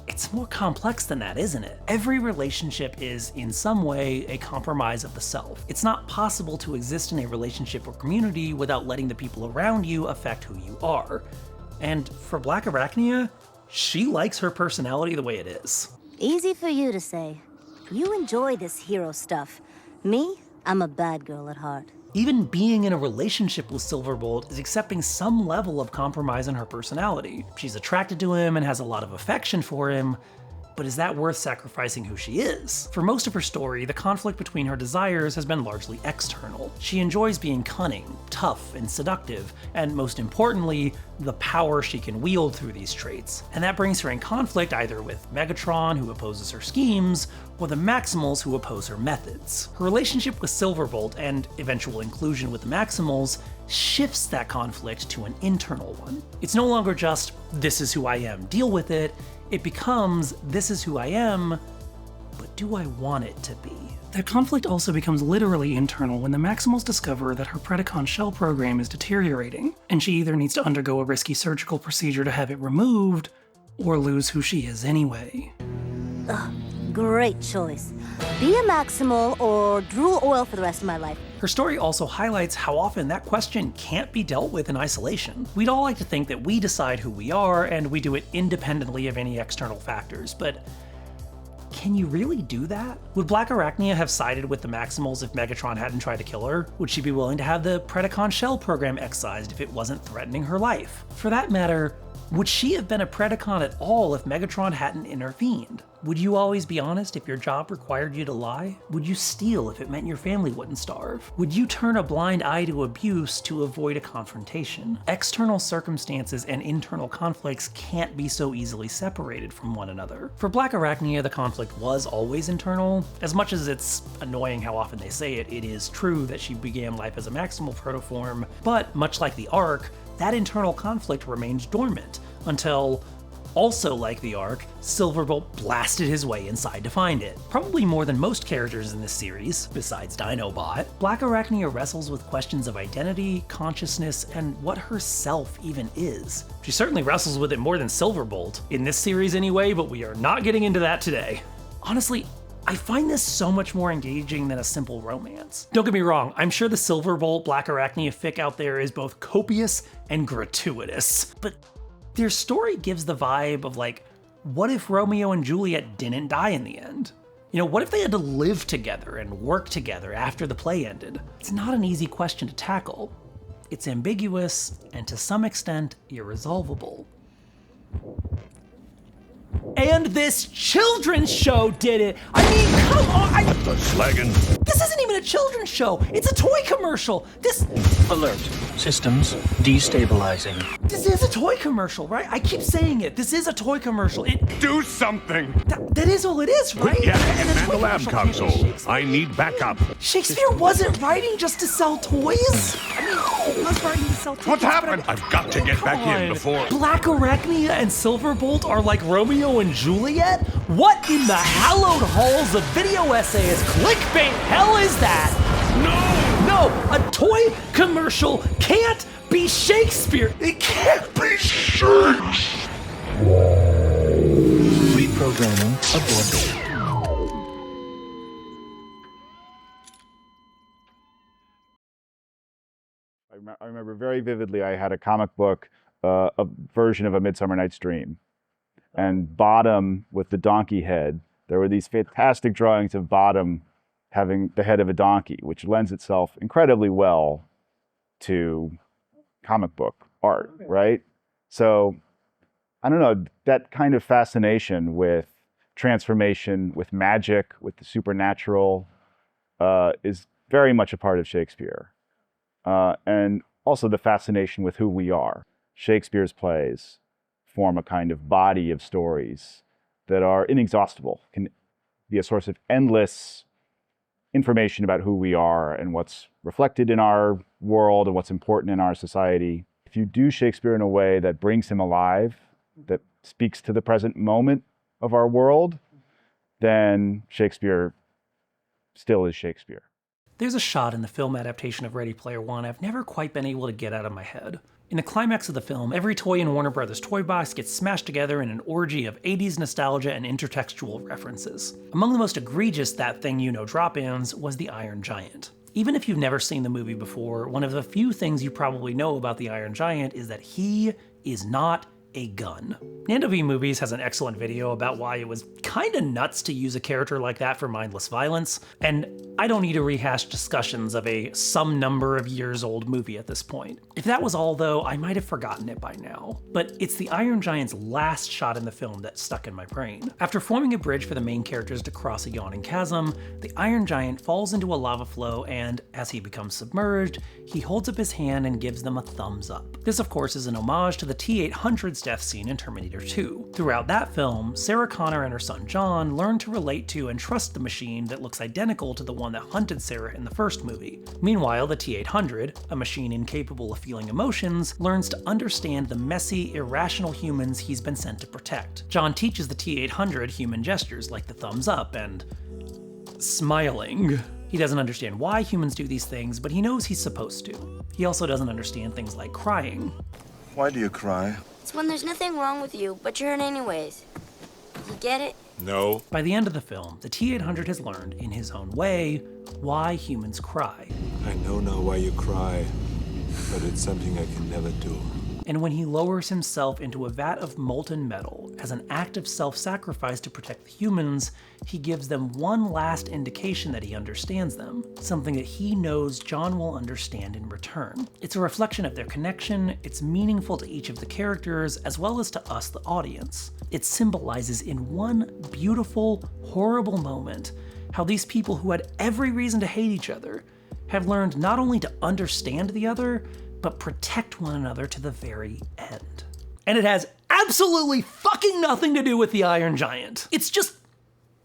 it's more complex than that, isn't it? Every relationship is, in some way, a compromise of the self. It's not possible to exist in a relationship or community without letting the people around you affect who you are. And for Black Arachne, she likes her personality the way it is. Easy for you to say. You enjoy this hero stuff. Me, I'm a bad girl at heart. Even being in a relationship with Silverbolt is accepting some level of compromise in her personality. She's attracted to him and has a lot of affection for him, but is that worth sacrificing who she is? For most of her story, the conflict between her desires has been largely external. She enjoys being cunning, tough, and seductive, and most importantly, the power she can wield through these traits. And that brings her in conflict either with Megatron, who opposes her schemes, or the Maximals, who oppose her methods. Her relationship with Silverbolt and eventual inclusion with the Maximals shifts that conflict to an internal one. It's no longer just, this is who I am, deal with it. It becomes, this is who I am, but do I want it to be? That conflict also becomes literally internal when the Maximals discover that her Predacon shell program is deteriorating, and she either needs to undergo a risky surgical procedure to have it removed, or lose who she is anyway. Great choice. Be a Maximal or drool oil for the rest of my life. Her story also highlights how often that question can't be dealt with in isolation. We'd all like to think that we decide who we are and we do it independently of any external factors, but can you really do that? Would Black Arachne have sided with the Maximals if Megatron hadn't tried to kill her? Would she be willing to have the Predacon shell program excised if it wasn't threatening her life? For that matter, would she have been a Predacon at all if Megatron hadn't intervened? Would you always be honest if your job required you to lie? Would you steal if it meant your family wouldn't starve? Would you turn a blind eye to abuse to avoid a confrontation? External circumstances and internal conflicts can't be so easily separated from one another. For Black Arachne, the conflict was always internal. As much as it's annoying how often they say it, it is true that she began life as a Maximal protoform, but much like the Ark, that internal conflict remained dormant until Also like the Ark, Silverbolt blasted his way inside to find it. Probably more than most characters in this series, besides Dinobot, Black Arachnia wrestles with questions of identity, consciousness, and what herself even is. She certainly wrestles with it more than Silverbolt, in this series anyway, but we are not getting into that today. Honestly, I find this so much more engaging than a simple romance. Don't get me wrong, I'm sure the Silverbolt Black Arachnia fic out there is both copious and gratuitous, but their story gives the vibe of like, what if Romeo and Juliet didn't die in the end? You know, what if they had to live together and work together after the play ended? It's not an easy question to tackle. It's ambiguous and to some extent irresolvable. And this children's show did it. I mean, come on. This isn't even a children's show. It's a toy commercial. Alert. Systems destabilizing. This is a toy commercial, right? I keep saying it. This is a toy commercial. Do something! That is all it is, right? Yeah, man the lab console. I need backup. Shakespeare wasn't writing just to sell toys. I mean, he was writing to sell toys. What happened? I've got to get back in before... Black Arachnia and Silverbolt are like Romeo and Juliet? What in the hallowed halls of video essays clickbait hell is that? No, a toy commercial can't be Shakespeare. It can't be Shakespeare. Reprogramming aborted. I remember very vividly I had a comic book, a version of A Midsummer Night's Dream. And Bottom with the donkey head, there were these fantastic drawings of Bottom having the head of a donkey, which lends itself incredibly well to comic book art, right? So, I don't know, that kind of fascination with transformation, with magic, with the supernatural, is very much a part of Shakespeare. And also the fascination with who we are. Shakespeare's plays form a kind of body of stories that are inexhaustible, can be a source of endless information about who we are and what's reflected in our world and what's important in our society. If you do Shakespeare in a way that brings him alive, that speaks to the present moment of our world, then Shakespeare still is Shakespeare. There's a shot in the film adaptation of Ready Player One I've never quite been able to get out of my head. In the climax of the film, every toy in Warner Brothers' toy box gets smashed together in an orgy of 80s nostalgia and intertextual references. Among the most egregious That Thing You Know drop-ins was the Iron Giant. Even if you've never seen the movie before, one of the few things you probably know about the Iron Giant is that he is not a gun. Nando V Movies has an excellent video about why it was kinda nuts to use a character like that for mindless violence, and I don't need to rehash discussions of a some number of years old movie at this point. If that was all though, I might have forgotten it by now. But it's the Iron Giant's last shot in the film that stuck in my brain. After forming a bridge for the main characters to cross a yawning chasm, the Iron Giant falls into a lava flow and, as he becomes submerged, he holds up his hand and gives them a thumbs up. This of course is an homage to the T-800's death scene in Terminator 2. Throughout that film, Sarah Connor and her son John learn to relate to and trust the machine that looks identical to the one that hunted Sarah in the first movie. Meanwhile, the T-800, a machine incapable of feeling emotions, learns to understand the messy, irrational humans he's been sent to protect. John teaches the T-800 human gestures like the thumbs up and smiling. He doesn't understand why humans do these things, but he knows he's supposed to. He also doesn't understand things like crying. Why do you cry? It's when there's nothing wrong with you, but you're hurt anyways. You get it? No. By the end of the film, the T-800 has learned, in his own way, why humans cry. I know now why you cry, but it's something I can never do. And when he lowers himself into a vat of molten metal as an act of self-sacrifice to protect the humans, he gives them one last indication that he understands them, something that he knows John will understand in return. It's a reflection of their connection, it's meaningful to each of the characters, as well as to us, the audience. It symbolizes in one beautiful, horrible moment how these people who had every reason to hate each other have learned not only to understand the other, but protect one another to the very end. And it has absolutely fucking nothing to do with the Iron Giant. It's just,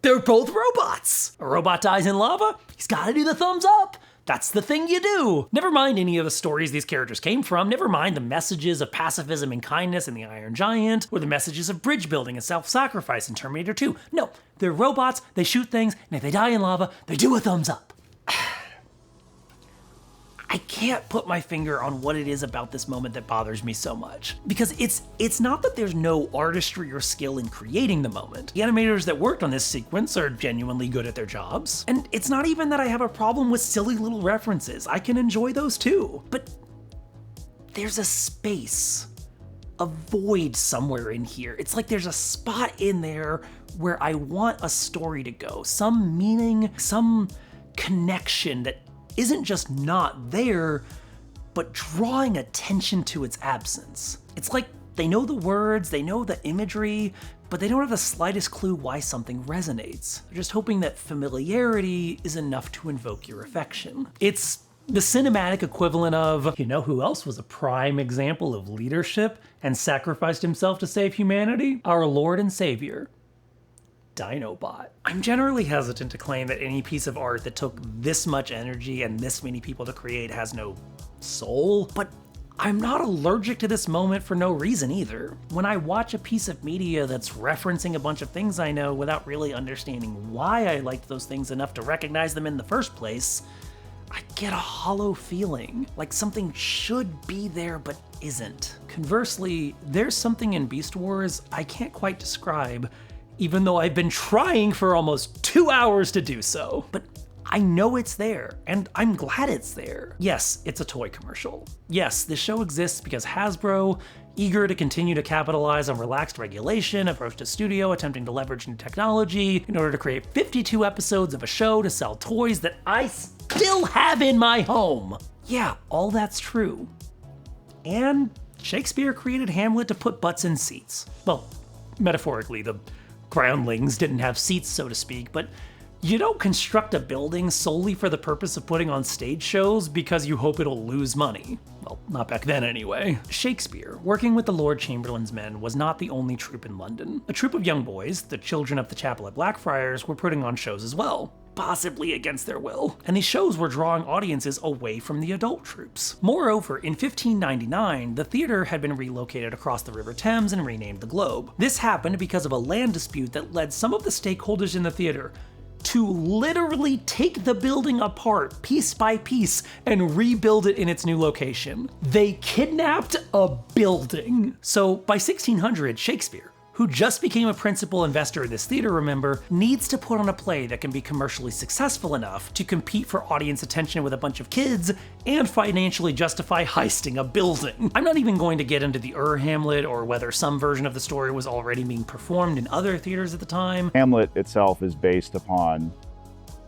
they're both robots. A robot dies in lava, he's gotta do the thumbs up. That's the thing you do. Never mind any of the stories these characters came from, never mind the messages of pacifism and kindness in The Iron Giant, or the messages of bridge building and self-sacrifice in Terminator 2. No, they're robots, they shoot things, and if they die in lava, they do a thumbs up. I can't put my finger on what it is about this moment that bothers me so much. Because it's not that there's no artistry or skill in creating the moment. The animators that worked on this sequence are genuinely good at their jobs. And it's not even that I have a problem with silly little references. I can enjoy those too. But there's a space, a void somewhere in here. It's like there's a spot in there where I want a story to go. Some meaning, some connection that isn't just not there, but drawing attention to its absence. It's like they know the words, they know the imagery, but they don't have the slightest clue why something resonates. They're just hoping that familiarity is enough to invoke your affection. It's the cinematic equivalent of, you know who else was a prime example of leadership and sacrificed himself to save humanity? Our Lord and Savior, Dinobot. I'm generally hesitant to claim that any piece of art that took this much energy and this many people to create has no soul, but I'm not allergic to this moment for no reason either. When I watch a piece of media that's referencing a bunch of things I know without really understanding why I liked those things enough to recognize them in the first place, I get a hollow feeling, like something should be there but isn't. Conversely, there's something in Beast Wars I can't quite describe, even though I've been trying for almost 2 hours to do so. But I know it's there, and I'm glad it's there. Yes, it's a toy commercial. Yes, this show exists because Hasbro, eager to continue to capitalize on relaxed regulation, approached a studio attempting to leverage new technology in order to create 52 episodes of a show to sell toys that I still have in my home. Yeah, all that's true. And Shakespeare created Hamlet to put butts in seats. Well, metaphorically, the groundlings didn't have seats, so to speak, but you don't construct a building solely for the purpose of putting on stage shows because you hope it'll lose money. Well, not back then anyway. Shakespeare, working with the Lord Chamberlain's men, was not the only troupe in London. A troupe of young boys, the children of the chapel at Blackfriars, were putting on shows as well, possibly against their will, and these shows were drawing audiences away from the adult troupes. Moreover, in 1599, the theater had been relocated across the River Thames and renamed the Globe. This happened because of a land dispute that led some of the stakeholders in the theater to literally take the building apart piece by piece and rebuild it in its new location. They kidnapped a building. So by 1600, Shakespeare, who just became a principal investor in this theater, remember, needs to put on a play that can be commercially successful enough to compete for audience attention with a bunch of kids and financially justify heisting a building. I'm not even going to get into the Hamlet or whether some version of the story was already being performed in other theaters at the time. Hamlet itself is based upon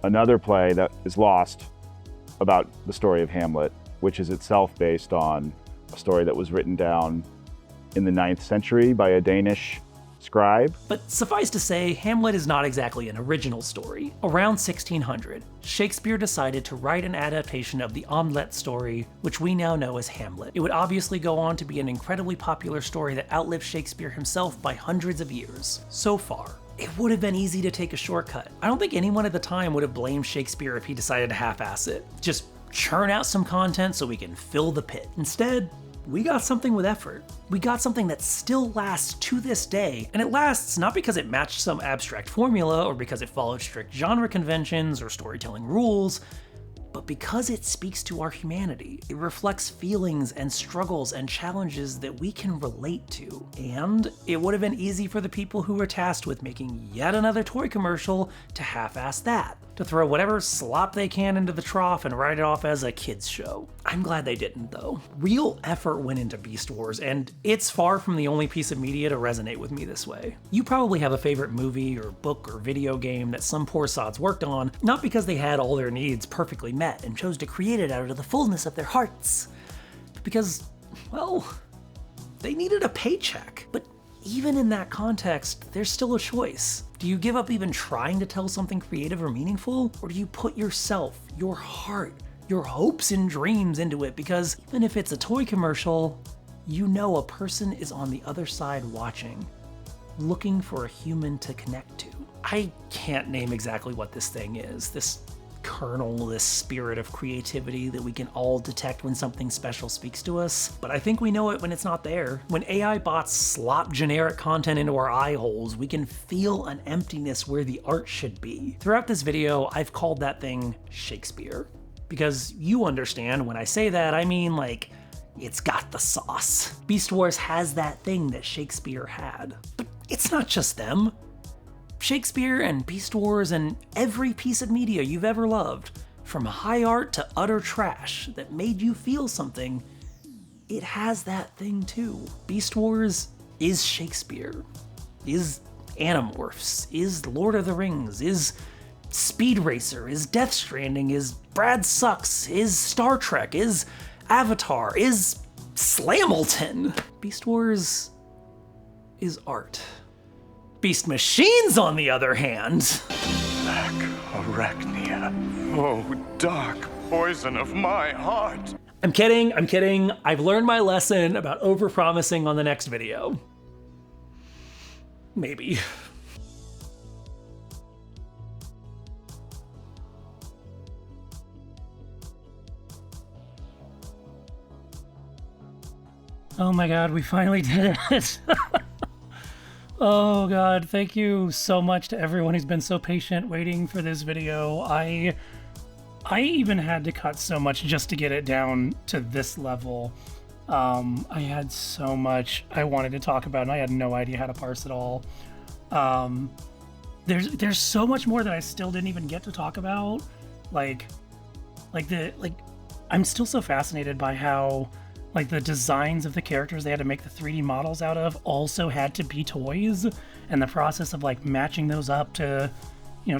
another play that is lost about the story of Hamlet, which is itself based on a story that was written down in the 9th century by a Danish scribe. But suffice to say, Hamlet is not exactly an original story. Around 1600, Shakespeare decided to write an adaptation of the Omelette story, which we now know as Hamlet. It would obviously go on to be an incredibly popular story that outlived Shakespeare himself by hundreds of years. So far, it would have been easy to take a shortcut. I don't think anyone at the time would have blamed Shakespeare if he decided to half-ass it. Just churn out some content so we can fill the pit. Instead, we got something with effort. We got something that still lasts to this day, and it lasts not because it matched some abstract formula or because it followed strict genre conventions or storytelling rules, but because it speaks to our humanity. It reflects feelings and struggles and challenges that we can relate to. And it would have been easy for the people who were tasked with making yet another toy commercial to half-ass that, to throw whatever slop they can into the trough and write it off as a kid's show. I'm glad they didn't, though. Real effort went into Beast Wars, and it's far from the only piece of media to resonate with me this way. You probably have a favorite movie or book or video game that some poor sods worked on, not because they had all their needs perfectly met and chose to create it out of the fullness of their hearts, but because, well, they needed a paycheck. But even in that context, there's still a choice. Do you give up even trying to tell something creative or meaningful? Or do you put yourself, your heart, your hopes and dreams into it? Because even if it's a toy commercial, you know a person is on the other side watching, looking for a human to connect to. I can't name exactly what this thing is, this kernel, this spirit of creativity that we can all detect when something special speaks to us, but I think we know it when it's not there. When AI bots slop generic content into our eye holes, we can feel an emptiness where the art should be. Throughout this video, I've called that thing Shakespeare. Because you understand when I say that, I mean like, it's got the sauce. Beast Wars has that thing that Shakespeare had. But it's not just them. Shakespeare and Beast Wars and every piece of media you've ever loved, from high art to utter trash that made you feel something, it has that thing too. Beast Wars is Shakespeare, is Animorphs, is Lord of the Rings, is Speed Racer, is Death Stranding, is Brad Sucks, is Star Trek, is Avatar, is Slamilton. Beast Wars is art. Beast Machines, on the other hand. Black Arachnia. Oh, dark poison of my heart. I'm kidding. I've learned my lesson about overpromising on the next video. Maybe. Oh my god, we finally did it. Oh god, thank you so much to everyone who's been so patient waiting for this video. I even had to cut so much just to get it down to this level. I had so much I wanted to talk about and I had no idea how to parse it all. There's so much more that I still didn't even get to talk about. I'm still so fascinated by how the designs of the characters they had to make the 3D models out of also had to be toys, and the process of matching those up to,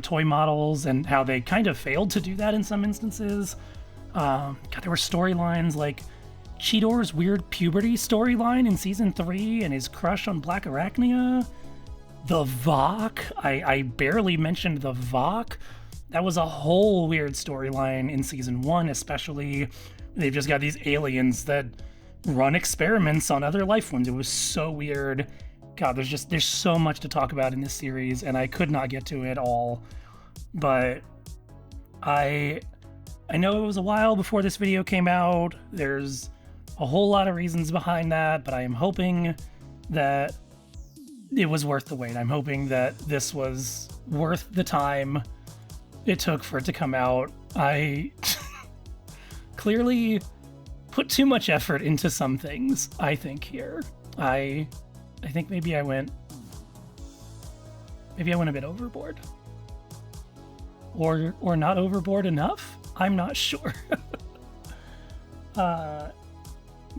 toy models, and how they kind of failed to do that in some instances. God, there were storylines like Cheetor's weird puberty storyline in season 3 and his crush on Black Arachnia. The Vok, I barely mentioned the Vok. That was a whole weird storyline in season 1, especially. They've just got these aliens that run experiments on other life forms. It was so weird. God, there's so much to talk about in this series, and I could not get to it all. But I know it was a while before this video came out. There's a whole lot of reasons behind that, but I am hoping that it was worth the wait. I'm hoping that this was worth the time it took for it to come out. I clearly put too much effort into some things, I think, here. I think maybe I went a bit overboard. Or not overboard enough? I'm not sure. But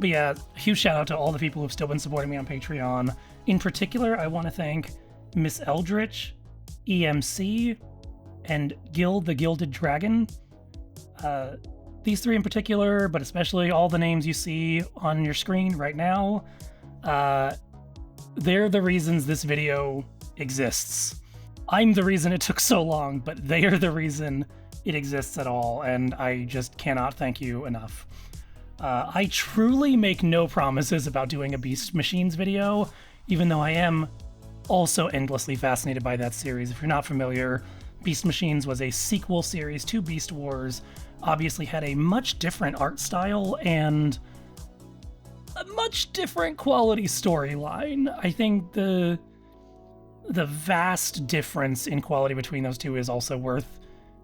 yeah, huge shout out to all the people who've still been supporting me on Patreon. In particular, I want to thank Miss Eldritch, EMC, and Guild the Gilded Dragon. These three in particular, but especially all the names you see on your screen right now, they're the reasons this video exists. I'm the reason it took so long, but they are the reason it exists at all, and I just cannot thank you enough. I truly make no promises about doing a Beast Machines video, even though I am also endlessly fascinated by that series. If you're not familiar, Beast Machines was a sequel series to Beast Wars, obviously had a much different art style and a much different quality storyline. I think the vast difference in quality between those two is also worth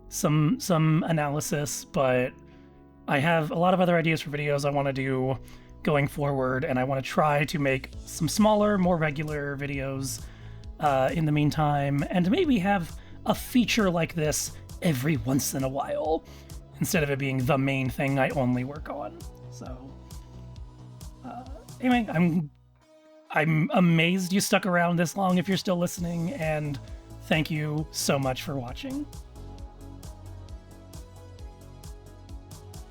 some analysis, but I have a lot of other ideas for videos I want to do going forward, and I want to try to make some smaller, more regular videos in the meantime, and maybe have a feature like this every once in a while, instead of it being the main thing I only work on. So, anyway, I'm amazed you stuck around this long if you're still listening, and thank you so much for watching.